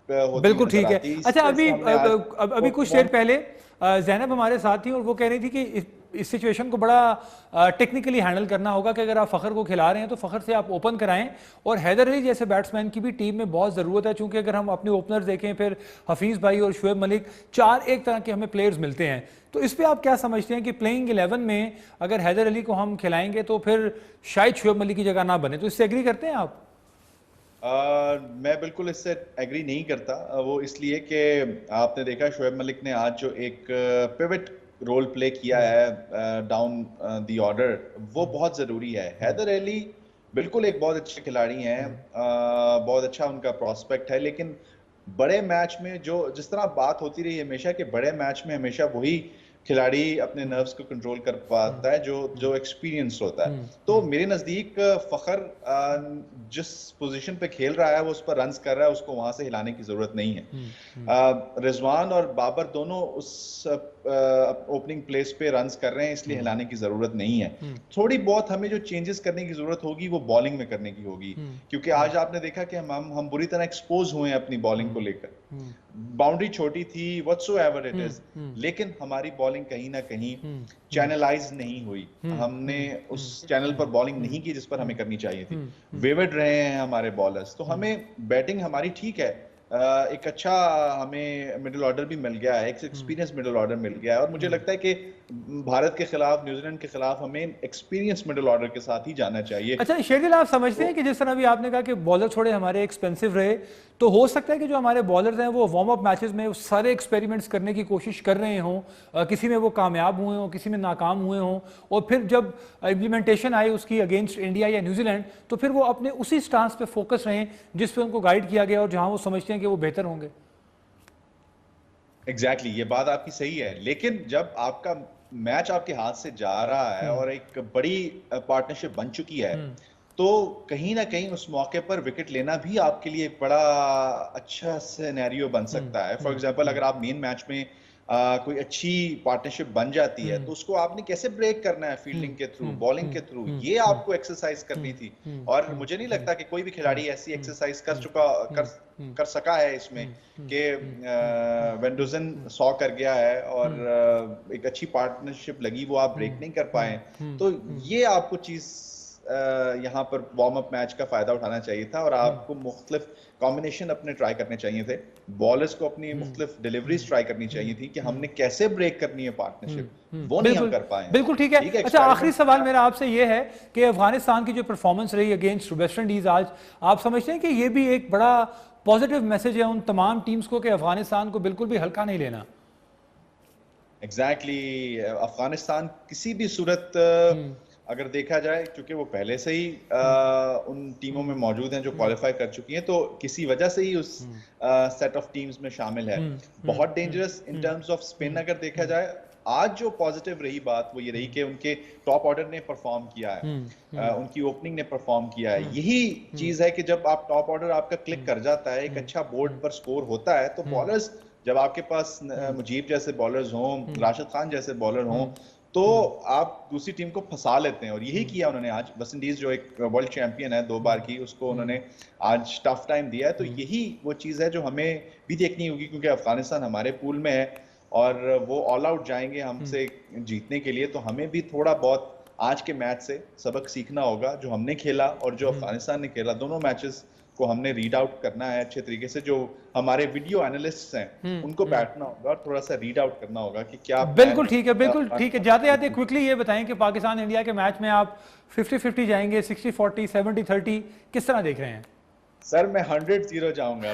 होती हुई बिल्कुल नजर ठीक है। आती है। इस अच्छा, वजह अभी से हमने आज अभी कुछ देर पहले जैनब हमारे साथ थी और वो कह रही थी कि इस सिचुएशन को बड़ा टेक्निकली हैंडल करना होगा कि अगर आप फ़खर को खिला रहे हैं तो फ़खर से आप ओपन कराएं, और हैदर अली जैसे बैट्समैन की भी टीम में बहुत ज़रूरत है, चूंकि अगर हम अपने ओपनर्स देखें, फिर हफीज़ भाई और शुएब मलिक, 4 एक तरह के हमें प्लेयर्स मिलते हैं। तो इस पर आप क्या समझते हैं कि प्लेइंग 11 में अगर हैदर अली को हम खिलाएंगे तो फिर शायद शुएब मलिक की जगह ना बने, तो इससे एग्री करते हैं आप? मैं बिल्कुल इससे एग्री नहीं करता। वो इसलिए कि आपने देखा शुएब मलिक ने आज जो एक पिवट रोल प्ले किया है डाउन द ऑर्डर, वो बहुत ज़रूरी है। हैदर अली बिल्कुल एक बहुत अच्छे खिलाड़ी हैं, बहुत अच्छा उनका प्रॉस्पेक्ट है, लेकिन बड़े मैच में जो जिस तरह बात होती रही हमेशा कि बड़े मैच में हमेशा वही खिलाड़ी अपने नर्व्स को कंट्रोल कर पाता है जो जो एक्सपीरियंस होता है। तो मेरे नज़दीक फ़खर जिस पोजीशन पे खेल रहा है, वो उस पर रन्स कर रहा है, उसको वहां से हिलाने की जरूरत नहीं है। रिजवान और बाबर दोनों उस ओपनिंग प्लेस पे रन्स कर रहे हैं, इसलिए हिलाने की जरूरत नहीं है। थोड़ी बहुत हमें जो चेंजेस करने की जरूरत होगी वो बॉलिंग में करने की होगी, क्योंकि आज आपने देखा कि हम बुरी तरह एक्सपोज हुए हैं अपनी बॉलिंग को लेकर। बाउंड्री छोटी थी, व्हाटसोएवर इट इज, लेकिन हमारी बॉलिंग कहीं ना कहीं चैनलाइज नहीं हुई। हमने उस चैनल पर बॉलिंग नहीं की जिस पर हमें करनी चाहिए थी। वेवर्ड रहे हैं हमारे बॉलर्स। तो हमें बैटिंग हमारी ठीक है, एक अच्छा हमें मिडिल ऑर्डर भी मिल गया है, एक एक्सपीरियंस मिडिल ऑर्डर मिल गया है, और मुझे लगता है कि भारत के खिलाफ, न्यूजीलैंड के खिलाफ हमें एक्सपीरियंस मिडिल ऑर्डर के साथ ही जाना चाहिए। अच्छा शेरगिल, आप समझते हैं कि जिस तरह अभी आपने कहा कि बॉलर थोड़े हमारे एक्सपेंसिव रहे, तो हो सकता है कि जो हमारे बॉलर्स हैं वो वार्म अप मैचेस में सारे एक्सपेरिमेंट्स करने की कोशिश कर रहे हों, किसी में वो कामयाब हुए हों, किसी में नाकाम हुए हों, और फिर जब इम्प्लीमेंटेशन आई उसकी अगेंस्ट इंडिया या न्यूजीलैंड, तो फिर वो अपने उसी स्टांस पे फोकस रहें जिस पे उनको गाइड किया गया और जहां वो समझते हैं कि वो बेहतर होंगे? एग्जैक्टली ये बात आपकी सही है, लेकिन जब आपका मैच आपके हाथ से जा रहा है और एक बड़ी पार्टनरशिप बन चुकी है, तो कहीं ना कहीं उस मौके पर विकेट लेना भी आपके लिए एक बड़ा अच्छा सिनेरियो बन सकता है। फॉर एग्जांपल, अगर आप मेन मैच में कोई अच्छी पार्टनरशिप बन जाती है, तो उसको आपने कैसे ब्रेक करना है, फील्डिंग के थ्रू, बॉलिंग के थ्रू, ये आपको एक्सरसाइज करनी थी। और मुझे नहीं लगता कि कोई भी खिलाड़ी ऐसी एक्सरसाइज कर सका है इसमें कि वेंडुजन 100 कर गया है और एक अच्छी पार्टनरशिप लगी, वो आप ब्रेक नहीं कर पाए। तो ये आपको चीज यहाँ पर वार्म अप मैच का फायदा उठाना चाहिए था, और आपको मुख्तलिफ कॉम्बिनेशन अपने ट्राई करने चाहिए थे। बॉलर्स को अपनी मुख्तलिफ डिलीवरीज ट्राई करनी चाहिए थी कि हमने कैसे ब्रेक करनी है पार्टनरशिप, वो नहीं हम कर पाए। बिल्कुल ठीक है। अच्छा, आखिरी सवाल मेरा आपसे ये है कि अफगानिस्तान की जो परफॉर्मेंस रही अगेंस्ट वेस्ट इंडीज आज, आप समझते हैं कि ये भी एक बड़ा पॉजिटिव मैसेज है उन तमाम टीम्स को कि अफगानिस्तान को बिल्कुल भी हल्का नहीं लेना? एग्जैक्टली अफगानिस्तान किसी भी सूरत अगर देखा जाए, क्योंकि वो पहले से ही उन टीमों में मौजूद हैं जो क्वालिफाई कर चुकी हैं, तो किसी वजह से ही उस सेट ऑफ टीम्स में शामिल है। बहुत dangerous in terms off spin अगर देखा जाए। आज जो पॉजिटिव रही बात वो ये रही कि उनके टॉप ऑर्डर ने परफॉर्म किया है, उनकी ओपनिंग ने परफॉर्म किया है। यही चीज है कि जब आप टॉप ऑर्डर आपका क्लिक कर जाता है, एक अच्छा बोर्ड पर स्कोर होता है, तो बॉलर्स, जब आपके पास मुजीब जैसे बॉलर्स हों, राशिद खान जैसे बॉलर हों, तो आप दूसरी टीम को फंसा लेते हैं। और यही किया उन्होंने आज। वेस्ट इंडीज जो एक वर्ल्ड चैंपियन है 2 बार की, उसको उन्होंने आज टफ टाइम दिया है। तो यही वो चीज़ है जो हमें भी देखनी होगी, क्योंकि अफगानिस्तान हमारे पूल में है और वो ऑल आउट जाएंगे हमसे जीतने के लिए। तो हमें भी थोड़ा बहुत आज के मैच से सबक सीखना होगा। जो हमने खेला और जो अफगानिस्तान ने खेला, दोनों मैचेस को हमने रीड आउट करना है अच्छे तरीके से। जो हमारे वीडियो एनालिस्ट्स हैं उनको बैठना होगा और थोड़ा सा रीड आउट करना होगा कि क्या। बिल्कुल ठीक है, बिल्कुल ठीक है। जाते जाते क्विकली ये बताएं कि पाकिस्तान इंडिया के मैच में आप 50-50 जाएंगे, 60-40, 70-30, किस तरह देख रहे हैं? सर मैं 100-0 जाऊंगा।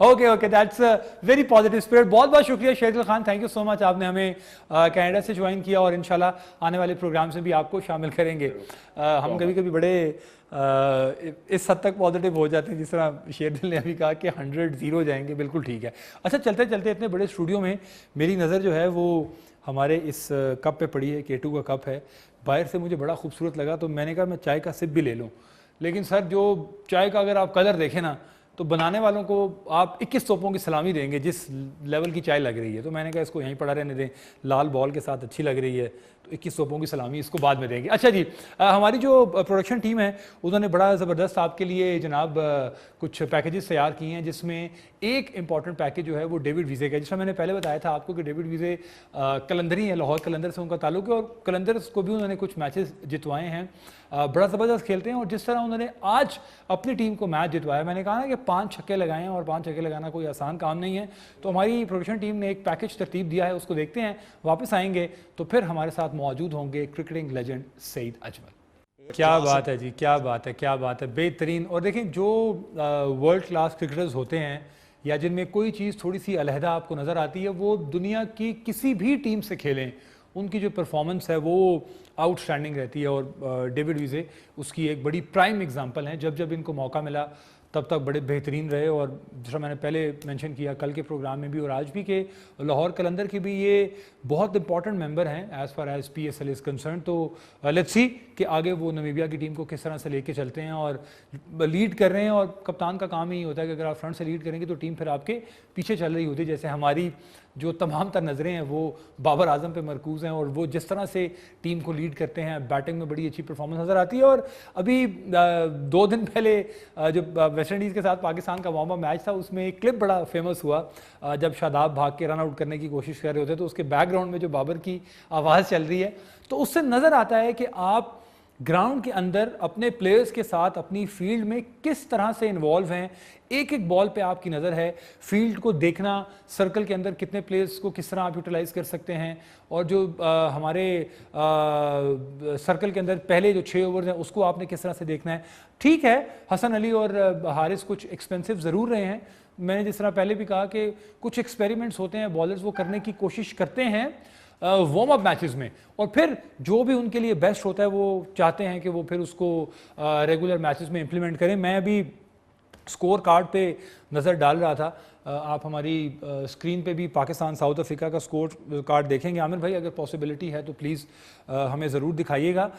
Okay, that's very positive spirit. बहुत बहुत शुक्रिया Shergill Khan, thank you so much. आपने हमें कनाडा से ज्वाइन किया और इंशाल्लाह आने वाले प्रोग्राम से भी आपको शामिल करेंगे। हम कभी कभी बड़े इस हद तक पॉजिटिव हो जाते हैं जिस तरह शेरगिल ने अभी कहा कि 100-0 जाएंगे। बिल्कुल ठीक है। अच्छा, चलते चलते इतने बड़े स्टूडियो में मेरी नज़र जो है वो हमारे इस कप पे पड़ी है। K2 का कप है, बाहर से मुझे बड़ा खूबसूरत लगा, तो मैंने कहा मैं चाय का सिप भी ले लूँ। लेकिन सर, जो चाय का अगर आप कलर देखें ना, तो बनाने वालों को आप 21 तोपों की सलामी देंगे जिस लेवल की चाय लग रही है। तो मैंने कहा इसको यहीं पड़ा रहने दें, लाल बॉल के साथ अच्छी लग रही है, तो 21 तोपों की सलामी इसको बाद में देंगे। अच्छा जी, हमारी जो प्रोडक्शन टीम है उन्होंने बड़ा ज़बरदस्त आपके लिए जनाब कुछ पैकेजेस तैयार किए हैं, जिसमें एक इंपॉर्टेंट पैकेज जो है वो डेविड वीज़े का, जिसमें मैंने पहले बताया था आपको कि डेविड वीज़े कलंदरी है, लाहौर कलंदर से उनका ताल्लुक है, और कलंदर्स को भी उन्होंने कुछ मैचेस जितवाए हैं, बड़ा ज़बरदस्त खेलते हैं। और जिस तरह उन्होंने आज अपनी टीम को मैच जितवाया, मैंने कहा ना कि 5 छक्के लगाए हैं, और 5 छक्के लगाना कोई आसान काम नहीं है। तो हमारी प्रोडक्शन टीम ने एक पैकेज तरतीब दिया है, उसको देखते हैं, वापस आएंगे तो फिर हमारे साथ मौजूद होंगे क्रिकेटिंग लेजेंड सईद अजमल। क्या बात है जी, क्या बात है, क्या बात है, बेहतरीन। और देखें जो वर्ल्ड क्लास क्रिकेटर्स होते हैं या जिनमें कोई चीज़ थोड़ी सी अलहदा आपको नज़र आती है, वो दुनिया की किसी भी टीम से खेलें, उनकी जो परफॉर्मेंस है वो आउटस्टैंडिंग रहती है। और डेविड वीज़े उसकी एक बड़ी प्राइम एग्जांपल हैं। जब जब इनको मौका मिला तब तक बड़े बेहतरीन रहे, और दूसरा मैंने पहले मेंशन किया कल के प्रोग्राम में भी और आज भी कि लाहौर कलंदर के भी ये बहुत इंपॉर्टेंट मेंबर हैं as far as PSL is concern. तो लेट्स सी कि आगे वो नमीबिया की टीम को किस तरह से लेके चलते हैं और लीड कर रहे हैं। और कप्तान का काम ही होता है कि अगर आप फ्रंट से लीड करेंगे तो टीम फिर आपके पीछे चल रही होती है। जैसे हमारी जो तमाम तर नज़रें हैं वो बाबर आजम पे मरकूज़ हैं, और वो जिस तरह से टीम को लीड करते हैं, बैटिंग में बड़ी अच्छी परफॉर्मेंस नज़र आती है। और अभी 2 दिन पहले जो वेस्ट इंडीज़ के साथ पाकिस्तान का वार्म अप मैच था, उसमें एक क्लिप बड़ा फेमस हुआ, जब शादाब भाग के रन आउट करने की कोशिश कर रहे होते, तो उसके बैकग्राउंड में जो बाबर की आवाज़ चल रही है, तो उससे नज़र आता है कि आप ग्राउंड के अंदर अपने प्लेयर्स के साथ अपनी फील्ड में किस तरह से इन्वॉल्व हैं। एक एक बॉल पे आपकी नज़र है, फील्ड को देखना, सर्कल के अंदर कितने प्लेयर्स को किस तरह आप यूटिलाइज कर सकते हैं, और जो हमारे सर्कल के अंदर पहले जो 6 ओवर हैं उसको आपने किस तरह से देखना है। ठीक है, हसन अली और हारिस कुछ एक्सपेंसिव ज़रूर रहे हैं। मैंने जिस तरह पहले भी कहा कि कुछ एक्सपेरिमेंट्स होते हैं, बॉलर्स वो करने की कोशिश करते हैं वार्म अप मैचेस में, और फिर जो भी उनके लिए बेस्ट होता है वो चाहते हैं कि वो फिर उसको रेगुलर मैचेस में इम्प्लीमेंट करें। मैं अभी स्कोर कार्ड पे नज़र डाल रहा था, आप हमारी स्क्रीन पे भी पाकिस्तान साउथ अफ्रीका का स्कोर कार्ड देखेंगे। आमिर भाई अगर पॉसिबिलिटी है तो प्लीज़ हमें ज़रूर दिखाइएगा।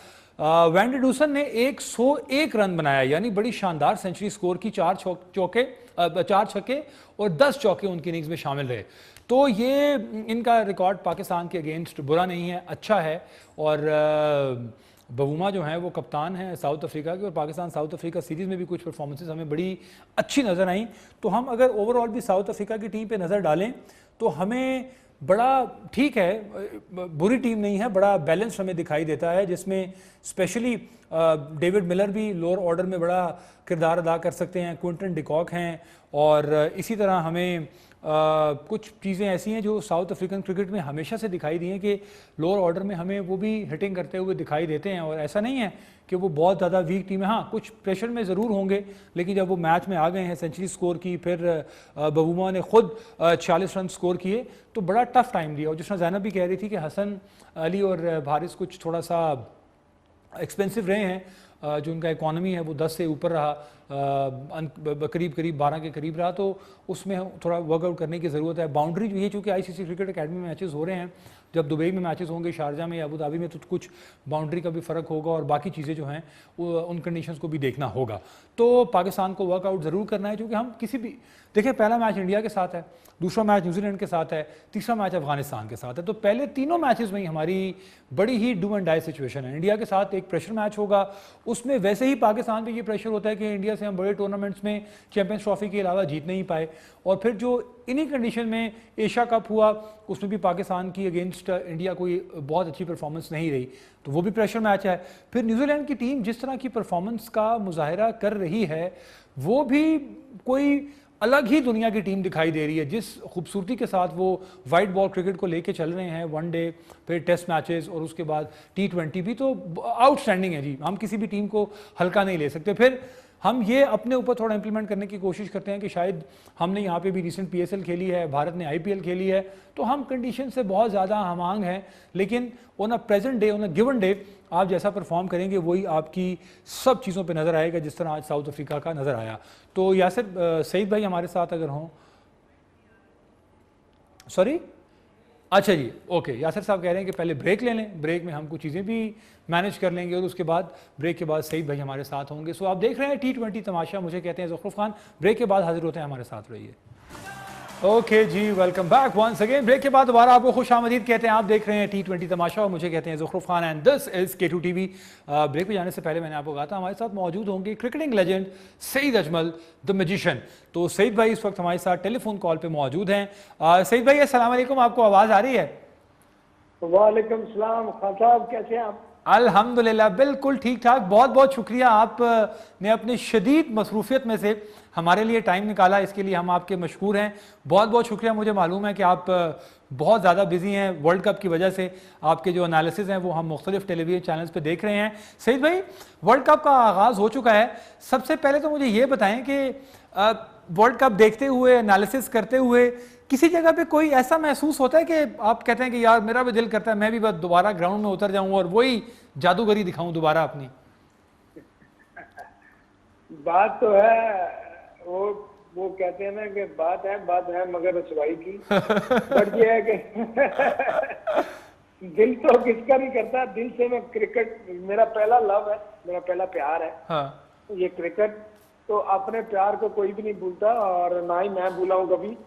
वैन डूसन ने 101 रन बनाया, यानी बड़ी शानदार सेंचुरी स्कोर की, 4 छक्के और 10 चौके उनकी इनिंग्स में शामिल रहे। तो ये इनका रिकॉर्ड पाकिस्तान के अगेंस्ट बुरा नहीं है, अच्छा है। और बवूमा जो हैं वो कप्तान हैं साउथ अफ्रीका के, और पाकिस्तान साउथ अफ्रीका सीरीज़ में भी कुछ परफॉर्मेंसेस हमें बड़ी अच्छी नज़र आई। तो हम अगर ओवरऑल भी साउथ अफ्रीका की टीम पे नज़र डालें तो हमें बड़ा, ठीक है बुरी टीम नहीं है, बड़ा बैलेंस हमें दिखाई देता है, जिसमें स्पेशली डेविड मिलर भी लोअर ऑर्डर में बड़ा किरदार अदा कर सकते हैं, क्विंटन डिकॉक हैं, और इसी तरह हमें कुछ चीज़ें ऐसी हैं जो साउथ अफ्रीकन क्रिकेट में हमेशा से दिखाई दी हैं कि लोअर ऑर्डर में हमें वो भी हिटिंग करते हुए दिखाई देते हैं। और ऐसा नहीं है कि वो बहुत ज़्यादा वीक टीम है, हाँ कुछ प्रेशर में ज़रूर होंगे, लेकिन जब वो मैच में आ गए हैं, सेंचुरी स्कोर की, फिर बवूमा ने खुद 40 रन स्कोर किए, तो बड़ा टफ टाइम दिया। और जिस तरह ज़ैनब भी कह रही थी कि हसन अली और हारिस कुछ थोड़ा सा एक्सपेंसिव रहे हैं, जो उनका इकॉनमी है वो 10 से ऊपर रहा, करीब 12 के करीब रहा, तो उसमें थोड़ा वर्कआउट करने की ज़रूरत है। बाउंड्री जो है, चूँकि ICC क्रिकेट अकेडमी में मैचेस हो रहे हैं, जब दुबई में मैचेस होंगे, शारजा में या अबू धाबी में, तो कुछ बाउंड्री का भी फ़र्क होगा, और बाकी चीज़ें जो हैं वो उन कंडीशंस को भी देखना होगा। तो पाकिस्तान को वर्कआउट ज़रूर करना है, क्योंकि हम किसी भी, देखिए पहला मैच इंडिया के साथ है, दूसरा मैच न्यूजीलैंड के साथ है, तीसरा मैच अफगानिस्तान के साथ है। तो पहले तीनों मैचेस में ही हमारी बड़ी ही डू एंड डाई सिचुएशन है। इंडिया के साथ एक प्रेशर मैच होगा, उसमें वैसे ही पाकिस्तान पे ये प्रेशर होता है कि इंडिया से हम बड़े टूर्नामेंट्स में चैंपियंस ट्रॉफी के अलावा जीत नहीं पाए, और फिर जो इन्हीं कंडीशन में एशिया कप हुआ उसमें भी पाकिस्तान की अगेंस्ट इंडिया कोई बहुत अच्छी परफॉर्मेंस नहीं रही, तो वो भी प्रेशर मैच है। फिर न्यूजीलैंड की टीम जिस तरह की परफॉर्मेंस का मुजाहिरा कर रही है, वो भी कोई अलग ही दुनिया की टीम दिखाई दे रही है, जिस खूबसूरती के साथ वो वाइट बॉल क्रिकेट को लेके चल रहे हैं, वनडे फिर टेस्ट मैचेस और उसके बाद T20 भी, तो आउटस्टैंडिंग है जी। हम किसी भी टीम को हल्का नहीं ले सकते। फिर हम ये अपने ऊपर थोड़ा इंप्लीमेंट करने की कोशिश करते हैं कि शायद हमने यहाँ पे भी रिसेंट PSL खेली है, भारत ने IPL खेली है, तो हम कंडीशन से बहुत ज़्यादा हमांग हैं, लेकिन on a present day, on a given day, आप जैसा परफॉर्म करेंगे वही आपकी सब चीज़ों पे नज़र आएगा, जिस तरह आज साउथ अफ्रीका का नज़र आया। तो यासिर सईद भाई हमारे साथ अगर हों, सॉरी अच्छा जी, ओके। यासिर साहब कह रहे हैं कि पहले ब्रेक ले लें, ब्रेक में हम कुछ चीज़ें भी मैनेज कर लेंगे और उसके बाद ब्रेक के बाद सईद भाई हमारे साथ होंगे। सो आप देख रहे हैं T20 तमाशा, मुझे कहते हैं ज़ुखरुफ खान। ब्रेक के बाद हाजिर होते हैं, हमारे साथ रहिए। ओके जी, welcome back once again. Break के बाद दोबारा आपको खुश आमदीद कहते हैं। आप देख रहे हैं T20 तमाशा और मुझे कहते हैं Zukhruf Khan and this is K2 TV। Break पे जाने से पहले मैंने आपको कहा था हमारे साथ मौजूद होंगे cricketing legend Saeed Ajmal the magician. तो सईद भाई इस वक्त हमारे साथ टेलीफोन कॉल पे मौजूद हैं। सईद भाई अस्सलाम वालेकुम, आपको आवाज़ आ रही है? वालेकुम सलाम। खान साहब कैसे हैं आप? अल्हम्दुलिल्लाह बिल्कुल ठीक ठाक। बहुत बहुत शुक्रिया, आपने अपनी शदीद मसरूफियत में से हमारे लिए टाइम निकाला, इसके लिए हम आपके मशकूर हैं। बहुत बहुत शुक्रिया। मुझे मालूम है कि आप बहुत ज़्यादा बिजी हैं वर्ल्ड कप की वजह से। आपके जो एनालिसिस हैं वो हम मुख्तलिफ टेलीविजन चैनल्स पे देख रहे हैं। सईद भाई, वर्ल्ड कप का आगाज़ हो चुका है। सबसे पहले तो मुझे ये बताएं कि वर्ल्ड कप देखते हुए, एनालिसिस करते हुए किसी जगह पे कोई ऐसा महसूस होता है कि आप कहते हैं कि यार मेरा भी दिल करता है मैं भी बस दोबारा ग्राउंड में उतर जाऊं और वही जादूगरी दिखाऊं दोबारा अपनी? बात तो है, वो कहते हैं ना कि बात है मगर रसवाई की। बट ये है कि दिल तो किसका नहीं करता। दिल से मैं क्रिकेट, मेरा पहला लव है, मेरा पहला प्यार है। हाँ। ये क्रिकेट, तो अपने प्यार को कोई भी नहीं भूलता और ना ही मैं भूला हूँ कभी,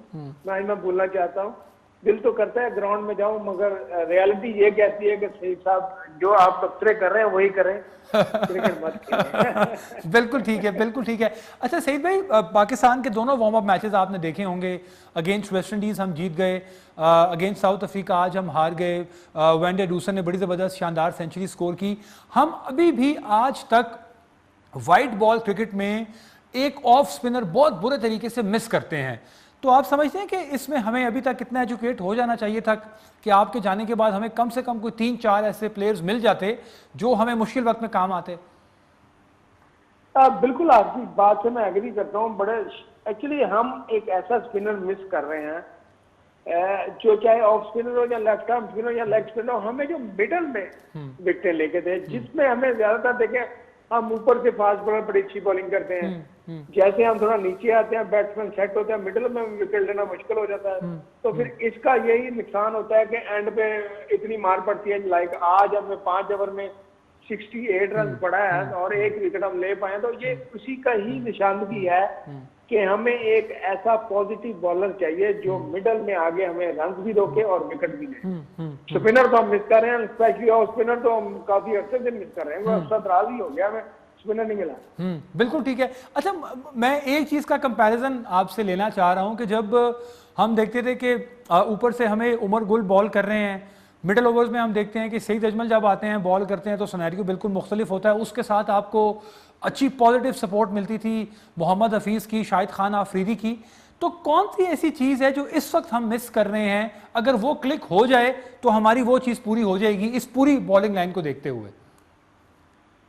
ना ही मैं भूलना चाहता हूँ। दिल तो करता है ग्राउंड में जाऊं, मगर रियलिटी ये कहती है कि सईद साहब जो आप तबसरे कर रहे हैं वही करें, क्रिकेट मत खेलें। बिल्कुल ठीक है, बिल्कुल ठीक है। अच्छा सईद भाई, पाकिस्तान के दोनों वार्म अप मैचेस आपने देखे होंगे। अगेंस्ट वेस्ट इंडीज हम जीत गए, अगेंस्ट साउथ अफ्रीका आज हम हार गए। वेंडे डूसन ने बड़ी ज़बरदस्त शानदार सेंचुरी स्कोर की। हम अभी भी आज तक वाइट बॉल क्रिकेट में एक ऑफ स्पिनर बहुत बुरे तरीके से मिस करते हैं। तो आप समझते हैं कि इसमें हमें अभी तक कितना एजुकेट हो जाना चाहिए था कि आपके जाने के बाद हमें कम से कम कोई 3-4 ऐसे प्लेयर्स मिल जाते जो हमें मुश्किल वक्त में काम आते? बिल्कुल आपकी बात से मैं एग्री करता हूँ। बड़े एक्चुअली हम एक ऐसा स्पिनर मिस कर रहे हैं जो चाहे ऑफ स्पिनर हो या लेफ्ट आर्म स्पिनर या लेग स्पिनर हो, हमें जो मिडल में विकेटें लेके थे, जिसमें हमें ज्यादातर देखें हम ऊपर से फास्ट बॉलर बड़ी अच्छी बॉलिंग करते हैं, जैसे हम थोड़ा नीचे आते हैं बैट्समैन सेट होते हैं, मिडिल में विकेट लेना मुश्किल हो जाता है। तो फिर इसका यही नुकसान होता है कि एंड पे इतनी मार पड़ती है। लाइक आज हमें 5 ओवर में 68 रन पड़ा है और 1 विकेट हम ले पाए, तो ये उसी का ही निशानदगी है कि हमें एक ऐसा पॉजिटिव बॉलर चाहिए जो मिडल में आगे हमें रन भी रोके और विकेट भी ले। स्पिनर तो हम मिस कर रहे हैं, स्पेशली ऑफ स्पिनर तो हम काफी अर्से से मिस कर रहे हैं। वो अफसर राजी हो गया, हमें स्पिनर नहीं मिला। बिल्कुल ठीक है। अच्छा, मैं एक चीज का कंपैरिजन आपसे लेना चाह रहा हूं कि जब हम देखते थे कि ऊपर से हमें उमर गुल बॉल कर रहे हैं, मिडल ओवर्स में हम देखते हैं कि सईद अजमल जब आते हैं बॉल करते हैं तो सिनेरियो बिल्कुल मुख्तलिफ होता है। उसके साथ आपको अच्छी पॉजिटिव सपोर्ट मिलती थी मोहम्मद हफीज़ की, शाहिद खान आफरीदी की। तो कौन सी ऐसी चीज़ है जो इस वक्त हम मिस कर रहे हैं? अगर वो क्लिक हो जाए तो हमारी वो चीज़ पूरी हो जाएगी इस पूरी बॉलिंग लाइन को देखते हुए।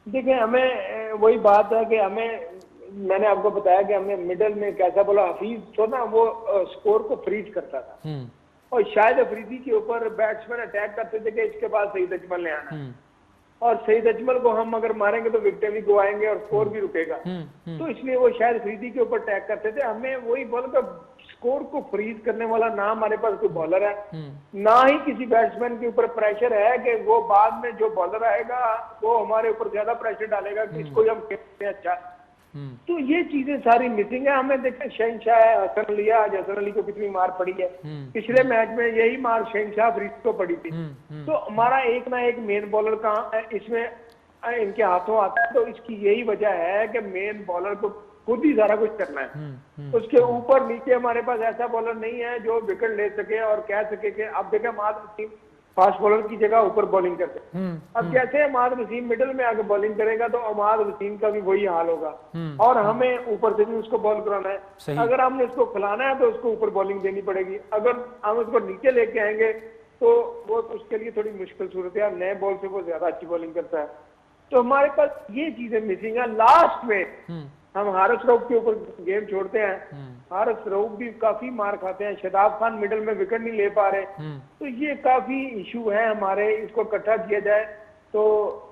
देखिए, हमें वही बात है कि मैंने आपको बताया कि हमें मिडल में कैसा बोला, हफीज तो ना वो स्कोर को फ्रीज करता था और शायद अफरीदी के ऊपर बैट्समैन अटैक करते थे कि इसके बाद सईद अजमल ने आना और सईद अजमल को हम अगर मारेंगे तो विकेटें भी गवाएंगे और स्कोर भी रुकेगा। तो इसलिए वो शायद अफरीदी के ऊपर अटैक करते थे। हमें वही बॉल का स्कोर को फ्रीज करने वाला ना हमारे पास कोई बॉलर है, ना ही किसी बैट्समैन के ऊपर प्रेशर है कि वो बाद में जो बॉलर आएगा वो हमारे ऊपर ज्यादा प्रेशर डालेगा कि इसको हम खेलते हैं अच्छा। तो ये चीजें सारी मिसिंग है। हमें देखें शहनशाह हसन अली, आज हसन अली को कितनी मार पड़ी है, पिछले मैच में यही मार शहनशाह अफरीदी को पड़ी थी। तो हमारा एक ना एक मेन बॉलर का इसमें इनके हाथों आता है। तो इसकी यही वजह है कि मेन बॉलर को खुद ही सारा कुछ करना है। उसके ऊपर नीचे हमारे पास ऐसा बॉलर नहीं है जो विकेट ले सके और कह सके कि अब देखें माद वसीम फास्ट बॉलर की जगह ऊपर बॉलिंग करते हैं। अब जैसे अमाद वसीम मिडिल में आके बॉलिंग करेगा तो अमाद वसीम का भी वही हाल होगा और हमें ऊपर से भी उसको बॉल कराना है। अगर हमने उसको खिलाना है तो उसको ऊपर बॉलिंग देनी पड़ेगी। अगर हम उसको नीचे लेके आएंगे तो वो उसके लिए थोड़ी मुश्किल सूरत है। नए बॉल से वो ज्यादा अच्छी बॉलिंग करता है। तो हमारे पास ये चीजें मिसिंग है। लास्ट में हम हारिस रऊफ के ऊपर गेम छोड़ते हैं, हारिस रऊफ भी काफी मार खाते हैं, शदाब खान मिडिल में विकेट नहीं ले पा रहे। तो ये काफी इशू है हमारे, इसको इकट्ठा किया जाए। तो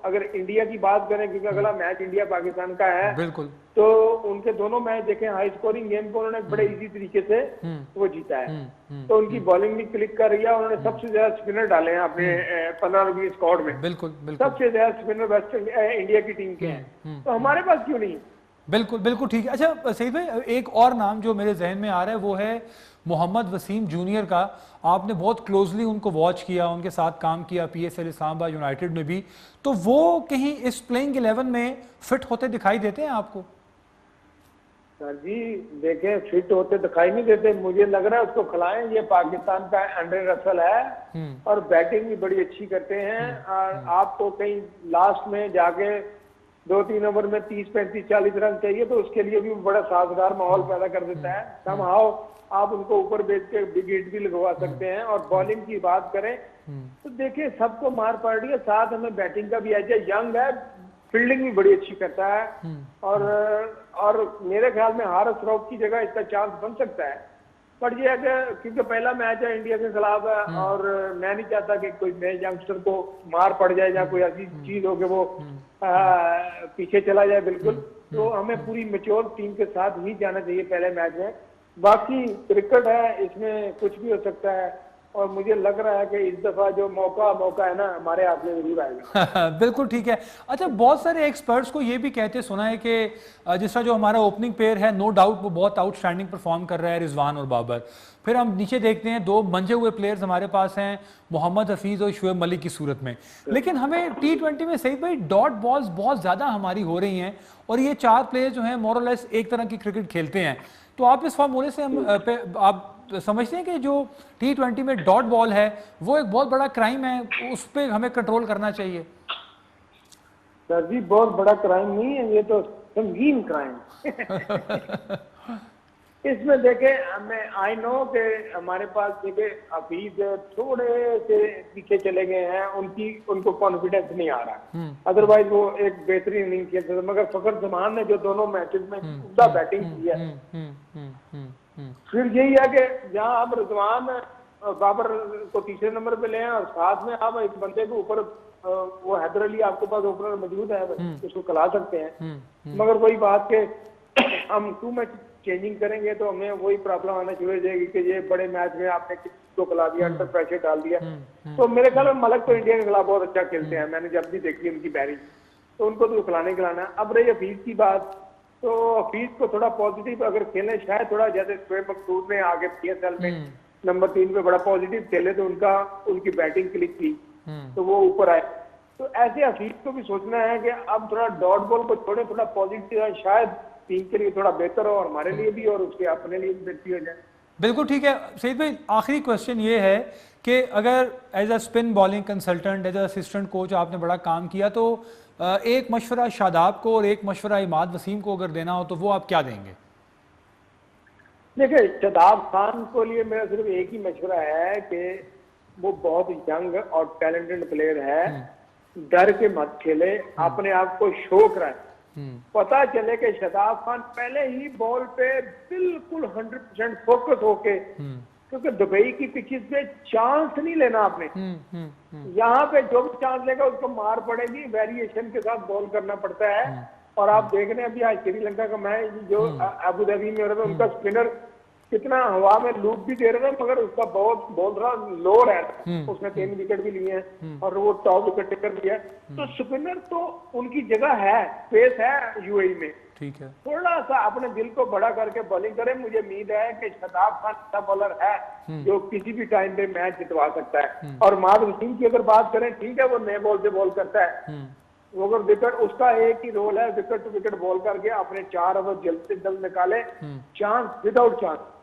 अगर इंडिया की बात करें, क्योंकि अगला मैच इंडिया पाकिस्तान का है, बिल्कुल। तो उनके दोनों मैच देखें, हाई स्कोरिंग गेम को उन्होंने बड़े इजी तरीके से वो जीता है। तो उनकी बॉलिंग भी क्लिक कर रही है, उन्होंने सबसे ज्यादा स्पिनर डाले हैं अपने 15 स्क्वाड में। बिल्कुल बिल्कुल सबसे ज्यादा स्पिनर वेस्ट इंडिया की टीम के हैं, तो हमारे पास क्यों नहीं? बिल्कुल बिल्कुल ठीक है। अच्छा सईद भाई, एक और नाम जो मेरे जहन में आ रहा है वो है मोहम्मद वसीम जूनियर का। आपने बहुत क्लोजली उनको वॉच किया, उनके साथ काम किया PSL इस्लामाबाद यूनाइटेड में भी, तो वो कहीं इस प्लेइंग 11 में फिट होते दिखाई देते हैं आपको? सर जी देखें, फिट होते दिखाई नहीं देते, मुझे लग रहा है उसको खिलाएं। ये पाकिस्तान का एंड्रे रसल है और बैटिंग भी बड़ी अच्छी करते हैं। और आपको कहीं लास्ट में जाके 2-3 ओवर में 30, 35, 40 रन चाहिए, तो उसके लिए भी बड़ा साजगार माहौल पैदा कर देता है। समहाउ आप उनको ऊपर बेच के बिग हिट भी लगवा सकते हैं। और बॉलिंग की बात करें तो देखिए, सबको मार पड़ रही है, साथ हमें बैटिंग का भी एज है, यंग है, फील्डिंग भी बड़ी अच्छी करता है। और मेरे ख्याल में हारिस रऊफ की जगह इसका चांस बन सकता है। पर ये है कि क्योंकि पहला मैच है इंडिया के खिलाफ है, और मैं नहीं चाहता कि कोई नए यंगस्टर को मार पड़ जाए या कोई ऐसी चीज हो कि वो पीछे चला जाए। बिल्कुल, तो हमें पूरी मैच्योर टीम के साथ ही जाना चाहिए पहले मैच में। बाकी क्रिकेट है, इसमें कुछ भी हो सकता है, और मुझे लग रहा है कि इस दफा जो मौका है ना, हमारे हाथ में जरूर आएगा। बिल्कुल ठीक है। अच्छा, बहुत सारे एक्सपर्ट्स को ये भी कहते सुना है कि जिस तरह जो हमारा ओपनिंग पेयर है, नो डाउट वो बहुत आउटस्टैंडिंग परफॉर्म कर रहा है, रिजवान और बाबर। फिर हम नीचे देखते हैं, 2 मंजे हुए प्लेयर्स हमारे पास हैं, मोहम्मद हफीज़ और शुएब मलिक की सूरत में। लेकिन हमें T20 में सही भाई डॉट बॉल्स बहुत ज़्यादा हमारी हो रही हैं, और ये 4 प्लेयर जो हैं मोरलेस एक तरह की क्रिकेट खेलते हैं। तो आप इस फॉर्मूले से आप समझते हैं कि जो T20 में डॉट बॉल है वो एक बहुत बड़ा क्राइम है, उस पर हमें कंट्रोल करना चाहिए? सर जी, बहुत बड़ा क्राइम नहीं है, ये तो संगीन क्राइम। इसमें देखें, हमें आई नो कि हमारे पास देखे हफीज थोड़े से पीछे चले गए हैं, उनको कॉन्फिडेंस नहीं आ रहा। अदरवाइज वो एक बेहतरीन इनिंग खेलते थे, मगर फखर जमान ने जो दोनों मैचेस में उम्दा बैटिंग की है। फिर यही है कि जहां आप रिजवान बाबर को तीसरे नंबर पे ले, और साथ में आप एक बंदे को ऊपर, वो हैदर अली आपके पास ओपनर मौजूद है, उसको खिला सकते हैं। मगर वही बात के हम 2 मैच चेंजिंग करेंगे तो हमें वही प्रॉब्लम आना शुरू हो जाएगी कि ये बड़े मैच में आपने किसको खिला दिया, अंडर प्रेशर डाल दिया। तो मेरे ख्याल में मलक तो इंडिया के खिलाफ बहुत अच्छा खेलते हैं, मैंने जब भी देखी उनकी बैटिंग, तो उनको तो खिलाना। अब रही हफीज की बात, तो हफीज को थोड़ा पॉजिटिव अगर खेले, शायद थोड़ा जैसे शोएब मकसूद ने आगे PSL में नंबर 3 पे बड़ा पॉजिटिव खेले, तो उनकी बैटिंग क्लिक की तो वो ऊपर आए। तो ऐसे हफीज को भी सोचना है कि अब थोड़ा डॉट बॉल को छोड़े, थोड़ा पॉजिटिव, शायद टीम के लिए थोड़ा बेहतर हो, और हमारे लिए भी, और उसके अपने लिए भी बेहतरी हो जाए। बिल्कुल ठीक है। सईद भाई, आखिरी क्वेश्चन ये है कि अगर as a spin bowling consultant, as a assistant coach आपने बड़ा काम किया, तो एक मशवरा शादाब को और एक मशवरा इमाद वसीम को अगर देना हो तो वो आप क्या देंगे? देखिए, शादाब खान को लिए मेरा सिर्फ एक ही मशवरा है कि वो बहुत यंग और टैलेंटेड प्लेयर है, डर के मत खेले, अपने आप को शो कराए। पता चले कि शादाब खान पहले ही बॉल पे बिल्कुल 100% फोकस होके, क्योंकि दुबई की पिचेस पे चांस नहीं लेना आपने। यहाँ पे जो भी चांस लेगा उसको मार पड़ेगी, वेरिएशन के साथ बॉल करना पड़ता है। और आप देख रहे हैं अभी आज श्रीलंका का मैच जो अबू धाबी में हो रहा था, उनका स्पिनर कितना हवा में लूप भी दे रहा था, मगर उसका बहुत बोल रहा लो रहता, उसने 3 विकेट भी लिए हैं और वो टॉप विकेट टेकर भी है। तो स्पिनर तो उनकी जगह है, स्पेस है यूएई में। ठीक है, थोड़ा सा अपने दिल को बड़ा करके बॉलिंग करें। मुझे उम्मीद है कि शादाब खान अच्छा बॉलर है जो किसी भी टाइम पे मैच जितवा सकता है। और माद वसीम की अगर बात करें, ठीक है वो नए बॉल से बॉल करता है, वो अगर विकेट, उसका एक ही रोल है विकेट टू विकेट बॉल करके अपने 4 ओवर जल्द से जल्द निकाले, चांस विदाउट चांस।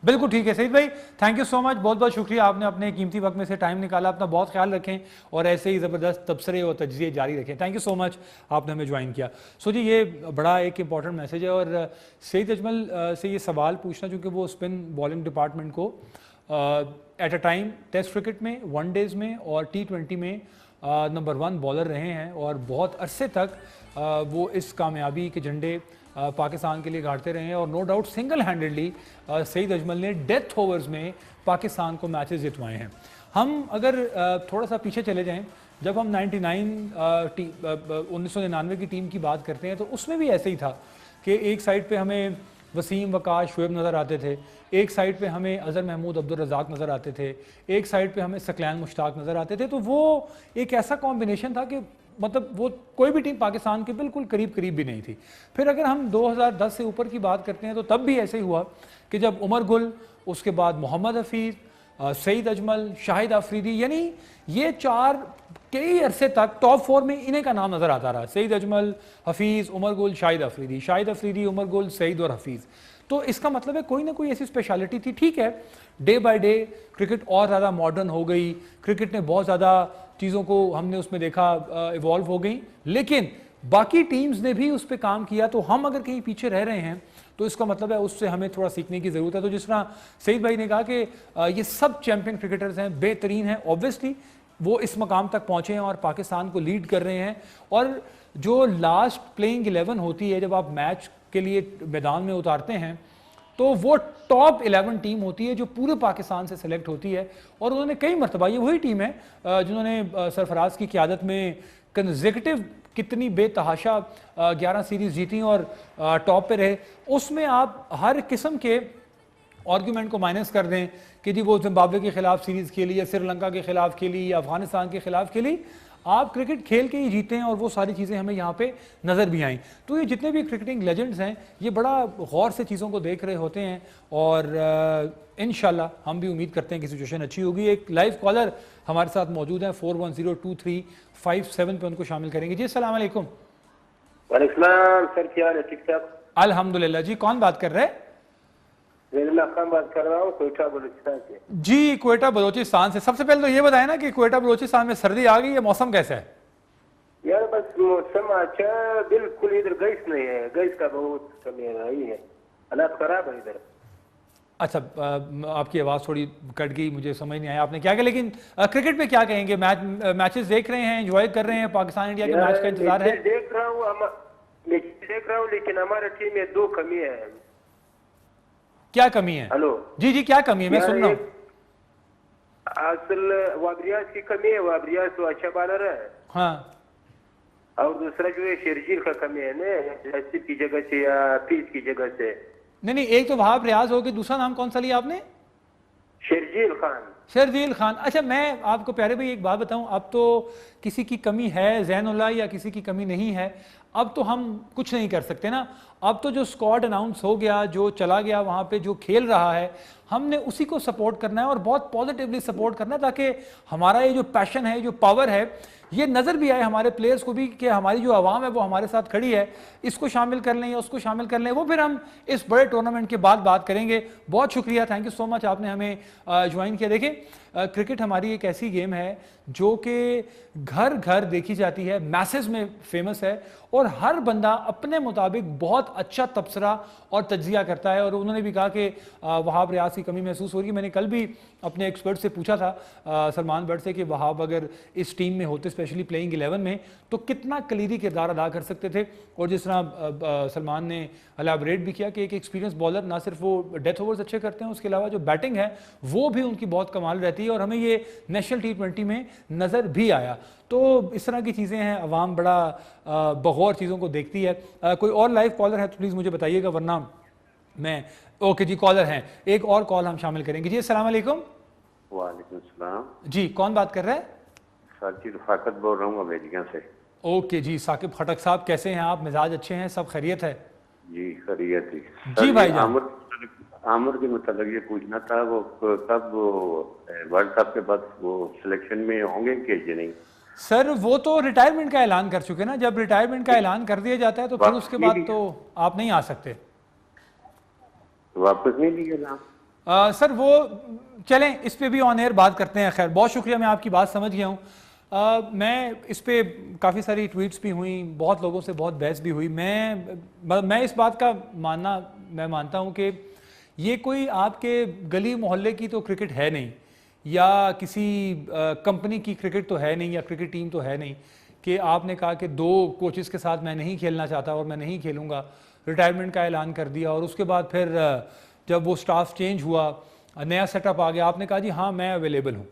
बिल्कुल ठीक है सईद भाई, थैंक यू सो मच, बहुत बहुत शुक्रिया, आपने अपने कीमती वक्त में से टाइम निकाला। अपना बहुत ख्याल रखें और ऐसे ही ज़बरदस्त तबसरे और तजज़िये जारी रखें। थैंक यू सो मच, आपने हमें ज्वाइन किया। सो जी, ये बड़ा एक इंपॉर्टेंट मैसेज है। और सईद अजमल से ये सवाल पूछना, चूँकि वो स्पिन बॉलिंग डिपार्टमेंट को at a time test cricket में, वनडेज़ में और T20 में नंबर 1 बॉलर रहे हैं, और बहुत अरसे तक वो इस कामयाबी के झंडे पाकिस्तान के लिए गाड़ते रहे हैं। और no doubt single handedly Saeed Ajmal ने डेथ ओवर्स में पाकिस्तान को मैचेस जितवाए हैं। हम अगर थोड़ा सा पीछे चले जाएं, जब हम 1999 की टीम की बात करते हैं तो उसमें भी ऐसे ही था कि एक साइड पे हमें वसीम, वकाश, शुएब नज़र आते थे, एक साइड पे हमें अज़हर महमूद, अब्दुल रज़ाक नज़र आते थे, एक साइड पे हमें सकलैन मुश्ताक नज़र आते थे। तो वो एक ऐसा कॉम्बिनेशन था कि मतलब वो कोई भी टीम पाकिस्तान के बिल्कुल करीब करीब भी नहीं थी। फिर अगर हम 2010 से ऊपर की बात करते हैं तो तब भी ऐसे ही हुआ कि जब उमर गुल, उसके बाद मोहम्मद हफीज़, सईद अजमल, शाहिद अफरीदी, यानी ये चार कई अरसे तक टॉप 4 में इन्हीं का नाम नज़र आता रहा। सईद अजमल, हफीज़, उमर गुल, शाहिद अफरीदी, उमर गुल, सईद और हफीज़। तो इसका मतलब है कोई ना कोई ऐसी स्पेशलिटी थी। ठीक है, डे बाय डे क्रिकेट और ज़्यादा मॉडर्न हो गई, क्रिकेट ने बहुत ज़्यादा चीज़ों को हमने उसमें देखा इवॉल्व हो गई, लेकिन बाकी टीम्स ने भी उस पर काम किया। तो हम अगर कहीं पीछे रह रहे हैं तो इसका मतलब है उससे हमें थोड़ा सीखने की ज़रूरत है। तो जिस तरह सईद भाई ने कहा कि ये सब चैंपियन क्रिकेटर्स हैं, बेहतरीन हैं, ऑब्वियसली वो इस मकाम तक पहुँचे हैं और पाकिस्तान को लीड कर रहे हैं। और जो लास्ट प्लेइंग 11 होती है, जब आप मैच के लिए मैदान में उतारते हैं, तो वो टॉप 11 टीम होती है जो पूरे पाकिस्तान से सेलेक्ट होती है। और उन्होंने कई मरतबा, ये वही टीम है जिन्होंने सरफराज की क़यादत में कंसेक्यूटिव कितनी बेतहाशा 11 सीरीज़ जीती और टॉप पे रहे। उसमें आप हर किस्म के आर्गूमेंट को माइनस कर दें कि जी वो जिम्बाब्वे के खिलाफ सीरीज़ खेली या श्रीलंका के खिलाफ खेली या अफगानिस्तान के खिलाफ खेली, आप क्रिकेट खेल के ही जीते हैं। और वो सारी चीज़ें हमें यहाँ पे नज़र भी आईं। तो ये जितने भी क्रिकेटिंग लेजेंड्स हैं ये बड़ा गौर से चीज़ों को देख रहे होते हैं और इंशाल्लाह हम भी उम्मीद करते हैं कि सिचुएशन अच्छी होगी। एक लाइव कॉलर हमारे साथ मौजूद हैं, 41023557 पे उनको शामिल करेंगे। जी अस्सलाम वालेकुम। वालेकुम सलाम सर, क्या हाल है? ठीक ठाक अल्हम्दुलिल्लाह। जी कौन बात कर रहे हैं? खान बात कर रहा हूँ, कोयटा बलूचिस्तान से। जी कोयटा बलोचिस्तान से। सबसे पहले तो ये बताएं ना कि कोयटा बलोचिस्तान में सर्दी आ गई है, मौसम कैसा है? यार बस मौसम अच्छा, बिल्कुल इधर गैस नहीं है, गैस का बहुत कमी आई है, हालात खराब है इधर। अच्छा, आपकी आवाज़ थोड़ी कट गई, मुझे समझ नहीं आया आपने क्या कहा। लेकिन क्रिकेट में क्या कहेंगे? मैचेस देख रहे हैं, एंजॉय कर रहे हैं, पाकिस्तान इंडिया के मैच का इंतजार है? देख रहा हूँ लेकिन हमारे टीम में 2 कमी है। क्या कमी है? हेलो जी जी, क्या कमी है? मैं सुन रहा हूँ। असल वाबरियाज की कमी है, वाबरियाज तो अच्छा बॉलर है। हाँ, और दूसरा जो है शेरजील का कमी है ना, आसिफ की जगह से या पीस की जगह से। नहीं, एक तो वहाब रियाज हो गया, दूसरा नाम कौन सा लिया आपने? शेरजील खान। शर्जील खान। अच्छा, मैं आपको प्यारे भाई एक बात बताऊं, अब तो किसी की कमी है ज़ैनुल्लाह या किसी की कमी नहीं है, अब तो हम कुछ नहीं कर सकते ना। अब तो जो स्क्वाड अनाउंस हो गया, जो चला गया वहाँ पे, जो खेल रहा है, हमने उसी को सपोर्ट करना है और बहुत पॉजिटिवली सपोर्ट करना है, ताकि हमारा ये जो पैशन है, जो पावर है, ये नज़र भी आए हमारे प्लेयर्स को भी कि हमारी जो आवाम है वो हमारे साथ खड़ी है। इसको शामिल कर लें या उसको शामिल कर लें, वो फिर हम इस बड़े टूर्नामेंट के बाद बात करेंगे। बहुत शुक्रिया, थैंक यू सो मच, आपने हमें ज्वाइन किया। देखें, क्रिकेट हमारी एक ऐसी गेम है जो कि घर घर देखी जाती है, मैसेज में फेमस है और हर बंदा अपने मुताबिक बहुत अच्छा तबसरा और तज्जिया करता है। और उन्होंने भी कहा कि वहाब रियाज की कमी महसूस हो रही है। मैंने कल भी अपने एक्सपर्ट से पूछा था, सलमान बट से, कि वहाब अगर इस टीम में होते, स्पेशली प्लेइंग 11 में, तो कितना कलीदी किरदार अदा कर सकते थे। और जिस तरह सलमान ने एलैबोरेट भी किया कि एक एक्सपीरियंस बॉलर, ना सिर्फ वो डेथ ओवर्स अच्छे करते हैं, उसके अलावा जो बैटिंग है वो भी उनकी बहुत कमाल रहती है और हमें ये नेशनल T20 में नज़र भी आया। तो इस तरह की चीज़ें हैं, अवाम बड़ा बगौर चीज़ों को देखती है। कोई और लाइव कॉलर है तो प्लीज़ मुझे बताइएगा, वरना मैं ओके जी, कॉलर हैं, एक और कॉल हम शामिल करेंगे। जी अस्सलाम वालेकुम। वालेकुम सलाम जी, कौन बात कर रहे हैं? सर जी, रफाकत बोल रहा हूँ अमेरिका से। ओके जी, साकिब खटक साहब, कैसे हैं आप? मिजाज अच्छे हैं? सब खैरियत है? जी खैरियत जी। जी भाईजान। आमिर के मतलब ये पूछना था, वो कब वर्ल्ड कप के बाद वो सिलेक्शन में होंगे कि नहीं? सर वो तो रिटायरमेंट का ऐलान कर चुके ना। जब रिटायरमेंट का ऐलान कर दिया जाता है तो फिर उसके बाद तो आप नहीं आ सकते। वापस नहीं लिए ना? सर वो चलें, इस पे भी ऑन एयर बात करते हैं। खैर, बहुत शुक्रिया, मैं आपकी बात समझ गया हूँ। मैं इस पे काफ़ी सारी ट्वीट्स भी हुई, बहुत लोगों से बहुत बहस भी हुई। मैं इस बात का मैं मानता हूँ कि ये कोई आपके गली मोहल्ले की तो क्रिकेट है नहीं, या किसी कंपनी की क्रिकेट तो है नहीं, या क्रिकेट टीम तो है नहीं कि आपने कहा कि 2 कोचेस के साथ मैं नहीं खेलना चाहता और मैं नहीं खेलूँगा, रिटायरमेंट का ऐलान कर दिया और उसके बाद फिर जब वो स्टाफ चेंज हुआ, नया सेटअप आ गया, आपने कहा जी हाँ मैं अवेलेबल हूँ।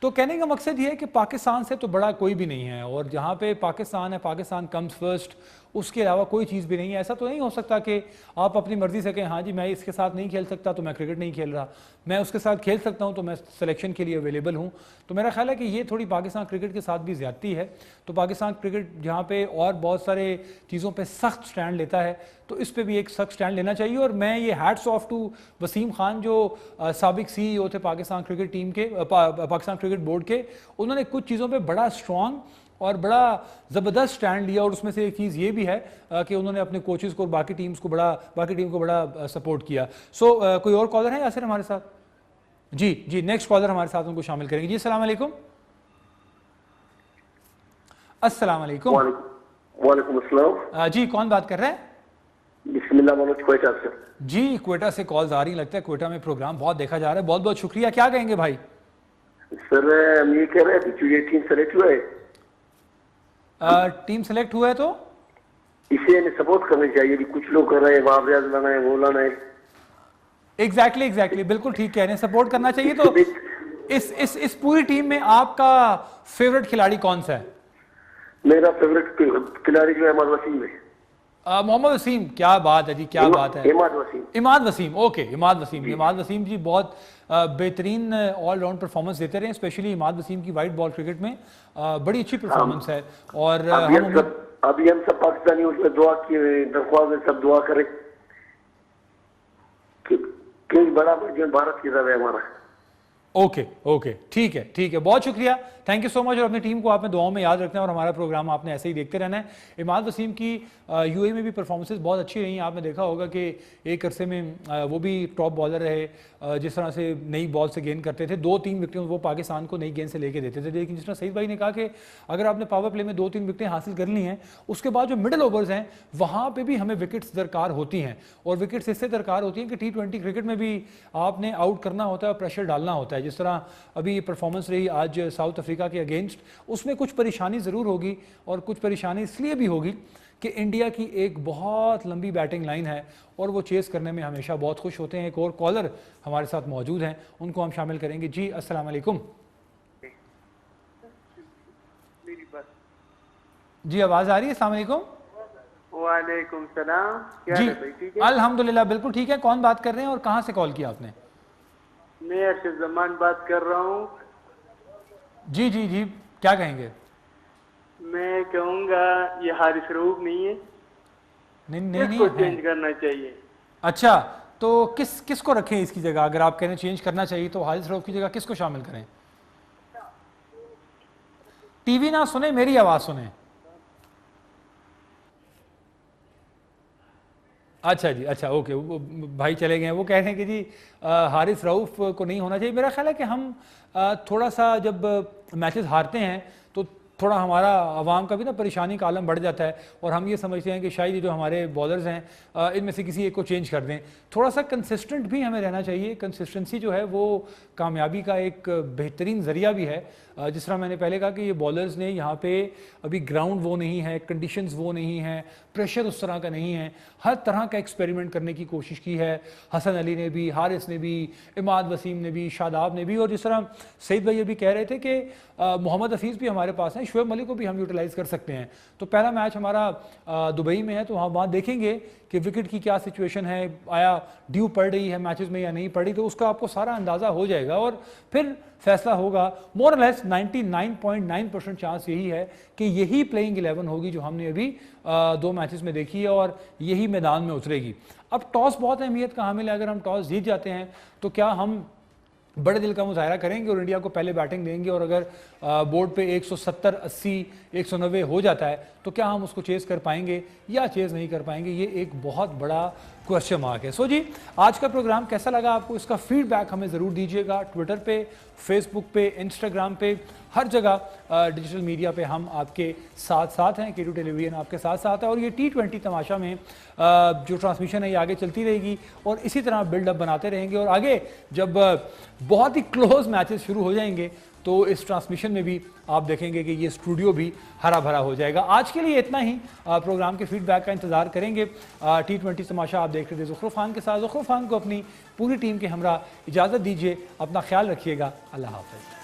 तो कहने का मकसद ये है कि पाकिस्तान से तो बड़ा कोई भी नहीं है, और जहाँ पे पाकिस्तान है, पाकिस्तान कम्स फर्स्ट, उसके अलावा कोई चीज़ भी नहीं है। ऐसा तो नहीं हो सकता कि आप अपनी मर्ज़ी से कहें हाँ जी मैं इसके साथ नहीं खेल सकता तो मैं क्रिकेट नहीं खेल रहा, मैं उसके साथ खेल सकता हूँ तो मैं सिलेक्शन के लिए अवेलेबल हूँ। तो मेरा ख्याल है कि ये थोड़ी पाकिस्तान क्रिकेट के साथ भी ज़्यादती है। तो पाकिस्तान क्रिकेट जहाँ पे और बहुत सारे चीज़ों पे सख्त स्टैंड लेता है, तो इस पे भी एक सख्त स्टैंड लेना चाहिए। और मैं ये hats off to Wasim Khan जो साबिक CEO थे पाकिस्तान क्रिकेट टीम के, पाकिस्तान क्रिकेट बोर्ड के, उन्होंने कुछ चीज़ों पे बड़ा स्ट्रॉन्ग और बड़ा ज़बरदस्त स्टैंड लिया। और उसमें से एक चीज़ ये भी है कि उन्होंने अपने कोचेस को और बाकी टीम को बड़ा सपोर्ट किया। सो कोई और कॉलर है यासिर हमारे साथ? जी नेक्स्ट कॉलर हमारे साथ, उनको शामिल करेंगे। जी अस्सलाम वालेकुम। अस्सलाम वालेकुम। वालेकुम अस्सलाम। जी कौन बात कर रहे हैं? बिस्मिल्लाह, मनोज क्वेटा से। जी क्वेटा से कॉल्स आ रही, लगता है क्वेटा में प्रोग्राम बहुत देखा जा रहा है। बहुत बहुत शुक्रिया। क्या कहेंगे भाई? सर हम ये कह रहे हैं कि ये टीम सेलेक्ट हुआ है, टीम सेलेक्ट हुआ है तो इसे हमें सपोर्ट करनी चाहिए। भी कुछ लोग कर रहे हैं वहां रियाज लाना है, वो लाना है। एग्जैक्टली बिल्कुल ठीक कह रहे हैं, सपोर्ट करना चाहिए। तो इस पूरी टीम में आपका फेवरेट खिलाड़ी कौन सा है? मेरा फेवरेट खिलाड़ी जो है इमाद वसीम है। मोहम्मद वसीम, क्या बात है जी, क्या बात है। इमाद वसीम, ओके इमाद वसीम जी बहुत बेहतरीन ऑलराउंड परफॉर्मेंस देते रहे, स्पेशली इमाद वसीम की वाइट बॉल क्रिकेट में बड़ी अच्छी परफॉर्मेंस है। और अभी हम सब पाकिस्तानी उसमें दुआ की दरख्वास्त, सब दुआ करें कि बड़ा भारत की तरह है हमारा। ओके ठीक है, बहुत शुक्रिया, थैंक यू सो मच। और अपनी टीम को आपने दुआओं में याद रखना है और हमारा प्रोग्राम आपने ऐसे ही देखते रहना है। इमाद वसीम की यूएई में भी परफॉर्मेंसेस बहुत अच्छी रही। आपने देखा होगा कि एक अरसे में वो भी टॉप बॉलर रहे, जिस तरह से नई बॉल से गेंद करते थे, 2-3 विकेटें वो पाकिस्तान को नई गेंद से लेके देते थे। लेकिन जिस तरह सईद भाई ने कहा कि अगर आपने पावर प्ले में 2-3 विकेटें हासिल कर ली हैं, उसके बाद जो मिडिल ओवर्स हैं वहाँ पर भी हमें विकेट्स दरकार होती हैं। और विकेट्स इससे दरकार होती हैं कि T20 क्रिकेट में भी आपने आउट करना होता है और प्रेशर डालना होता है। जिस तरह अभी परफॉर्मेंस रही आज साउथ अफ्रीका के अगेंस्ट, उसमें कुछ परेशानी ज़रूर होगी। और कुछ परेशानी इसलिए भी होगी कि इंडिया की एक बहुत लंबी बैटिंग लाइन है और वो चेस करने में हमेशा बहुत खुश होते हैं। एक और कॉलर हमारे साथ मौजूद हैं, उनको हम शामिल करेंगे। जी अस्सलाम वालेकुम। जी आवाज़ आ रही है? अस्सलाम वालेकुम। वालेकुम सलाम। क्या जी है भाई, ठीक है? अल्हम्दुलिल्लाह बिल्कुल ठीक है। कौन बात कर रहे हैं और कहाँ से कॉल किया आपने? मैं अरशद जमान बात कर रहा हूँ। जी क्या कहेंगे? मैं कहूँगा ये हारिस रऊफ नहीं है, नहीं इसको है। चेंज करना चाहिए। अच्छा, तो किसको रखें इसकी जगह? अगर आप कह रहे हैं चेंज करना चाहिए तो हारिस रऊफ की जगह किसको शामिल करें? टीवी ना सुने, मेरी आवाज़ सुने। अच्छा जी, अच्छा ओके, वो भाई चले गए हैं। वो कह रहे हैं कि जी हारिस रऊफ को नहीं होना चाहिए। मेरा ख्याल है कि हम थोड़ा सा जब मैचेस हारते हैं तो थोड़ा हमारा आवाम का भी ना परेशानी का आलम बढ़ जाता है और हम ये समझते हैं कि शायद ये जो हमारे बॉलर्स हैं इनमें से किसी एक को चेंज कर दें। थोड़ा सा कंसिस्टेंट भी हमें रहना चाहिए। कंसिस्टेंसी जो है वो कामयाबी का एक बेहतरीन ज़रिया भी है। जिस तरह मैंने पहले कहा कि ये बॉलर्स ने यहाँ पे अभी ग्राउंड वो नहीं है, कंडीशंस वो नहीं है, प्रेशर उस तरह का नहीं है, हर तरह का एक्सपेरिमेंट करने की कोशिश की है। हसन अली ने भी, हारिस ने भी, इमाद वसीम ने भी, शादाब ने भी। और जिस तरह सईद भाई अभी कह रहे थे कि मोहम्मद हफीज़ भी हमारे पास हैं, शुएब मलिक को भी हम यूटिलाइज़ कर सकते हैं। तो पहला मैच हमारा दुबई में है, तो हम वहाँ देखेंगे कि विकेट की क्या सिचुएशन है, आया ड्यू पड़ रही है मैचेस में या नहीं पड़ी, तो उसका आपको सारा अंदाज़ा हो जाएगा और फिर फैसला होगा। मोर और लेस 99.9% चांस यही है कि यही प्लेइंग 11 होगी जो हमने अभी 2 मैचेस में देखी है और यही मैदान में उतरेगी। अब टॉस बहुत अहमियत का हामिल है। अगर हम टॉस जीत जाते हैं तो क्या हम बड़े दिल का मुजाहरा करेंगे और इंडिया को पहले बैटिंग देंगे, और अगर बोर्ड पे 170, 80, 190 हो जाता है तो क्या हम उसको चेज़ कर पाएंगे या चेज़ नहीं कर पाएंगे? ये एक बहुत बड़ा क्वेश्चन मार्क है। सो जी, आज का प्रोग्राम कैसा लगा आपको? इसका फीडबैक हमें ज़रूर दीजिएगा। ट्विटर पे, फेसबुक पे, इंस्टाग्राम पे, हर जगह डिजिटल मीडिया पे हम आपके साथ हैं। K2 टेलीविज़न आपके साथ है और ये T20 तमाशा में जो ट्रांसमिशन है ये आगे चलती रहेगी और इसी तरह बिल्डअप बनाते रहेंगे। और आगे जब बहुत ही क्लोज मैचेस शुरू हो जाएंगे तो इस ट्रांसमिशन में भी आप देखेंगे कि ये स्टूडियो भी हरा भरा हो जाएगा। आज के लिए इतना ही। प्रोग्राम के फीडबैक का इंतजार करेंगे। T20 तमाशा आप देख रहे थे ज़ुखरुफ खान के साथ। ज़ुखरुफ खान को अपनी पूरी टीम के हमरा इजाज़त दीजिए। अपना ख्याल रखिएगा। अल्लाह हाफ़िज़।